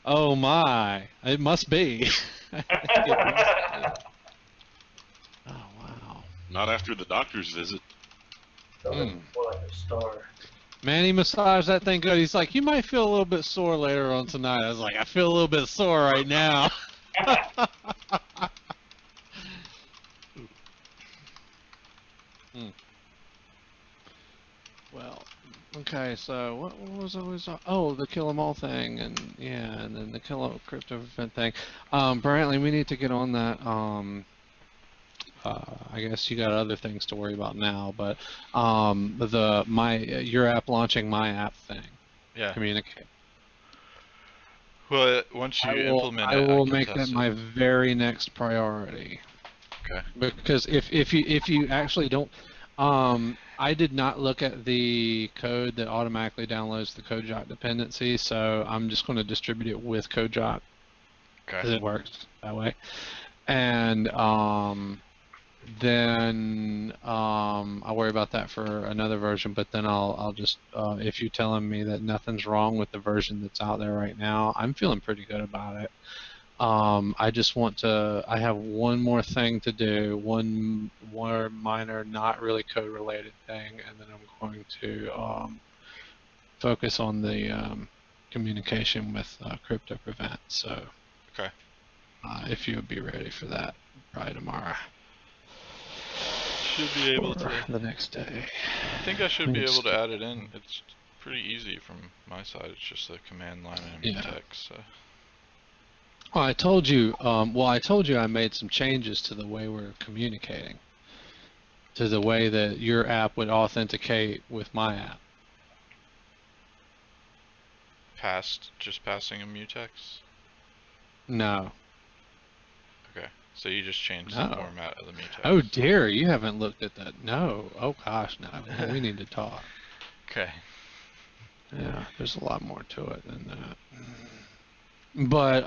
Oh my! It must be. I think it must be. Oh wow! Not after the doctor's visit. More like a star. Man, he massaged that thing good. He's like, you might feel a little bit sore later on tonight. I was like, I feel a little bit sore right now. Well, okay, so what was always the kill 'em all thing, and yeah, and then the kill crypto event thing. Apparently we need to get on that. I guess you got other things to worry about now, but your app launching my app thing. Yeah. Communicate. Well, once you implement it, I will can make test that it. my very next priority. Okay. Because if you actually don't, I did not look at the code that automatically downloads the CodeJock dependency, so I'm just going to distribute it with CodeJock because it works that way. And then I'll worry about that for another version. But then I'll just if you're telling me that nothing's wrong with the version that's out there right now, I'm feeling pretty good about it. I just want to. I have one more thing to do, one more minor, not really code-related thing, and then I'm going to focus on the communication with Crypto Prevent. So, okay. If you would be ready for that, probably tomorrow. Should be able to. The next day. I think I should be able to add it in. It's pretty easy from my side. It's just a command line and text. So. Well, I told you. I told you I made some changes to the way we're communicating, to the way that your app would authenticate with my app. Just passing a mutex? No. Okay, so you just changed the format of the mutex. Oh dear, you haven't looked at that. No. Oh gosh, no. We need to talk. Okay. Yeah, there's a lot more to it than that. But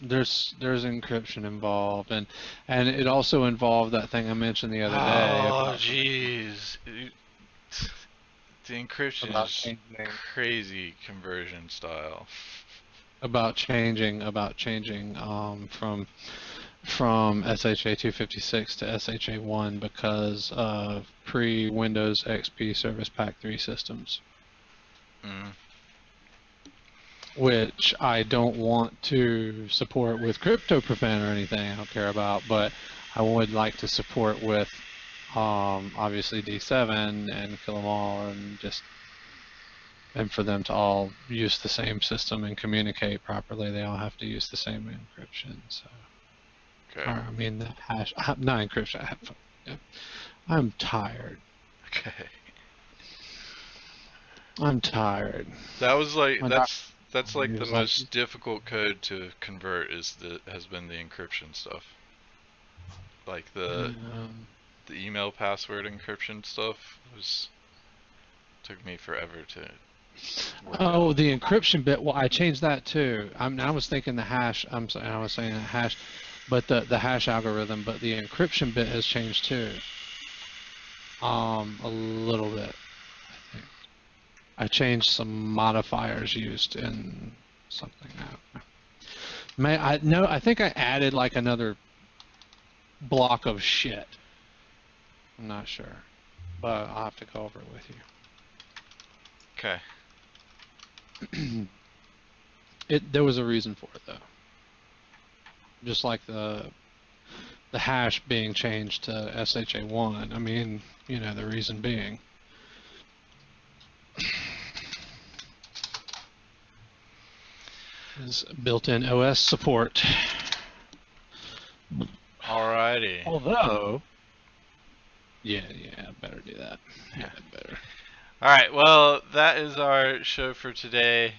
there's encryption involved, and it also involved that thing I mentioned the other day. Oh jeez, the encryption is crazy conversion style. About changing from SHA 256 to SHA 1 because of pre-Windows XP Service Pack 3 systems. Which I don't want to support with Crypto Prevent or anything I don't care about, but I would like to support with obviously D7 and Kill 'em all, and for them to all use the same system and communicate properly, they all have to use the same encryption. So, okay. Or, I mean the hash, not encryption. I'm tired. Okay. I'm tired. That was like that's like the most like, difficult code to convert has been the encryption stuff. Like the email password encryption stuff took me forever to work out. The encryption bit. Well, I changed that too. I was thinking the hash. I was saying the hash, but the hash algorithm. But the encryption bit has changed too. A little bit. I changed some modifiers used in something. I think I added like another block of shit. I'm not sure, but I'll have to go over it with you. Okay. There was a reason for it though. Just like the hash being changed to SHA1. I mean, the reason being. Is built-in OS support. Alrighty. Although, yeah, better do that. Yeah, better. Alright, well, that is our show for today.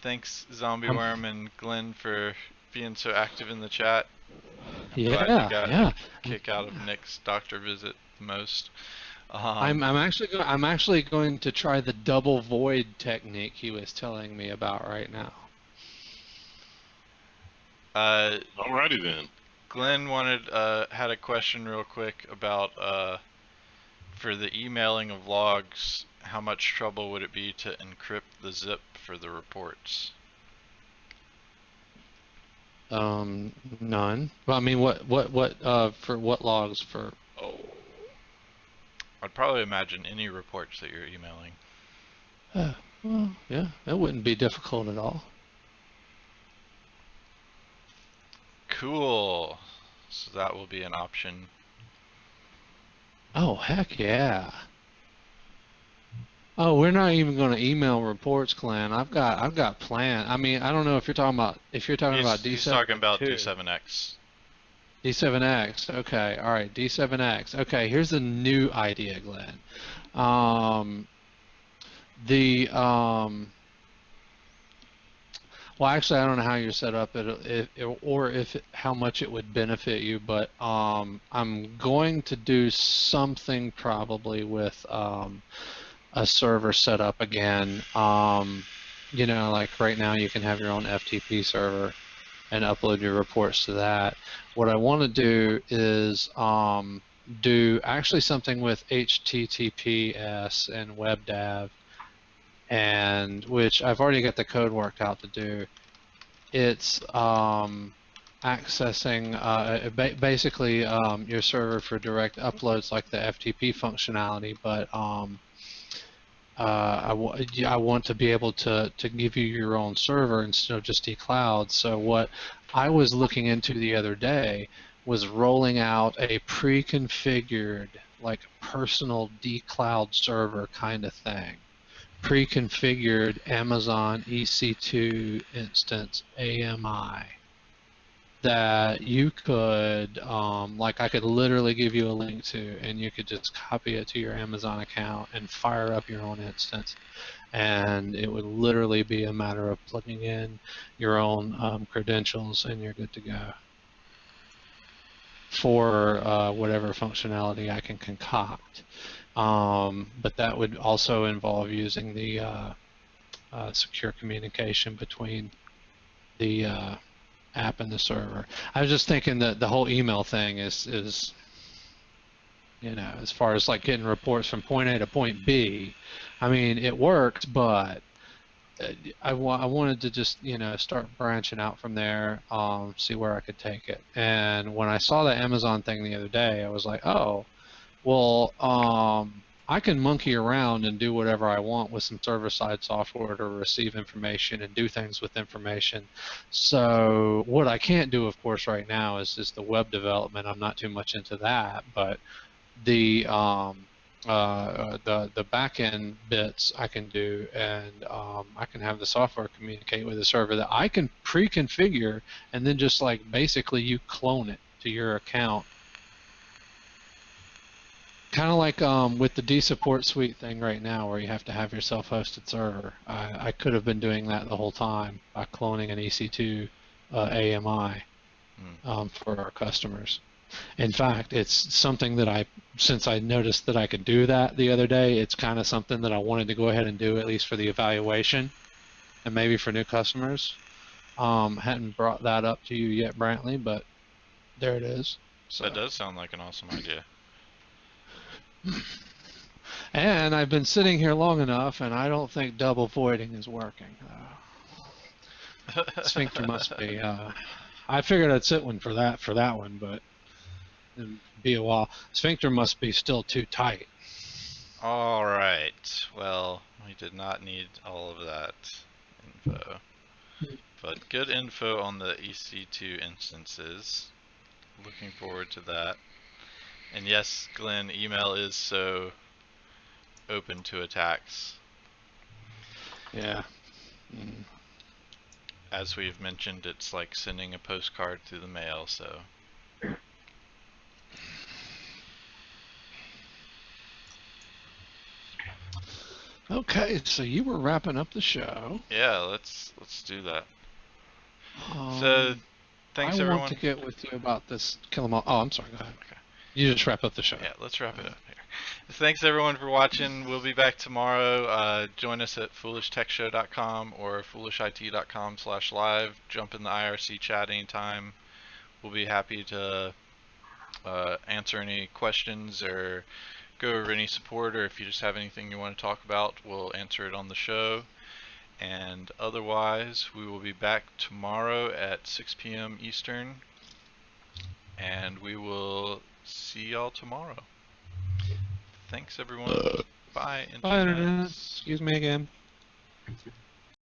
Thanks, Zombie Worm and Glenn, for being so active in the chat. I'm glad you got a kick out of Nick's doctor visit the most. I'm actually going to try the double void technique he was telling me about right now. Alrighty then. Glenn had a question real quick about for the emailing of logs, how much trouble would it be to encrypt the zip for the reports? None. Well, I mean, for what logs for? Oh. I'd probably imagine any reports that you're emailing. Well, yeah, that wouldn't be difficult at all. Cool. So that will be an option. Oh, heck yeah. Oh, we're not even going to email reports, Glenn. I've got plan. I mean, I don't know if you're talking about D7. He's talking about D7X. D7X. Okay. All right. D7X. Okay. Here's a new idea, Glenn. Well, actually, I don't know how you're set up, how much it would benefit you, but I'm going to do something probably with a server set up again. You know, like right now you can have your own FTP server and upload your reports to that. What I want to do is do actually something with HTTPS and WebDAV, and which I've already got the code worked out to do. It's accessing basically your server for direct uploads like the FTP functionality, but I want to be able to give you your own server instead of just eCloud. So what I was looking into the other day was rolling out a pre-configured, like personal dCloud server kind of thing. Pre-configured Amazon EC2 instance AMI that you could, like I could literally give you a link to, and you could just copy it to your Amazon account and fire up your own instance. And it would literally be a matter of plugging in your own credentials and you're good to go for whatever functionality I can concoct. But that would also involve using the secure communication between the app and the server. I was just thinking that the whole email thing is, you know, as far as like getting reports from point A to point B, I mean, it worked, but I wanted to just, you know, start branching out from there, see where I could take it. And when I saw the Amazon thing the other day, I was like, oh, well, I can monkey around and do whatever I want with some server-side software to receive information and do things with information. So what I can't do, of course, right now is just the web development. I'm not too much into that, but the back-end bits I can do, and I can have the software communicate with the server that I can pre-configure, and then just like basically you clone it to your account. Kind of like with the DSupport suite thing right now, where you have to have your self-hosted server. I could have been doing that the whole time by cloning an EC2 AMI for our customers. In fact, it's something that since I noticed that I could do that the other day, it's kind of something that I wanted to go ahead and do, at least for the evaluation and maybe for new customers. Hadn't brought that up to you yet, Brantley, but there it is. So. That does sound like an awesome idea. And I've been sitting here long enough, and I don't think double voiding is working. Sphincter must be. I figured I'd sit one for that one, but it'd be a while. Sphincter must be still too tight. All right. Well, we did not need all of that info, but good info on the EC2 instances. Looking forward to that. And yes, Glenn, email is so open to attacks. Yeah. As we've mentioned, it's like sending a postcard through the mail, so. Okay, so you were wrapping up the show. Yeah, let's do that. So, thanks everyone. I want to get with you about this Kill 'Em All. Oh, I'm sorry. Go ahead. Okay. You just wrap up the show. Yeah, let's wrap it up here. Thanks everyone for watching. We'll be back tomorrow. Join us at foolishtechshow.com or foolishit.com/live. Jump in the IRC chat anytime. We'll be happy to answer any questions or go over any support, or if you just have anything you want to talk about, we'll answer it on the show. And otherwise, we will be back tomorrow at 6 p.m. Eastern, and we will see y'all tomorrow. Thanks everyone. Bye, Bye, Internet. Internet. Excuse me again.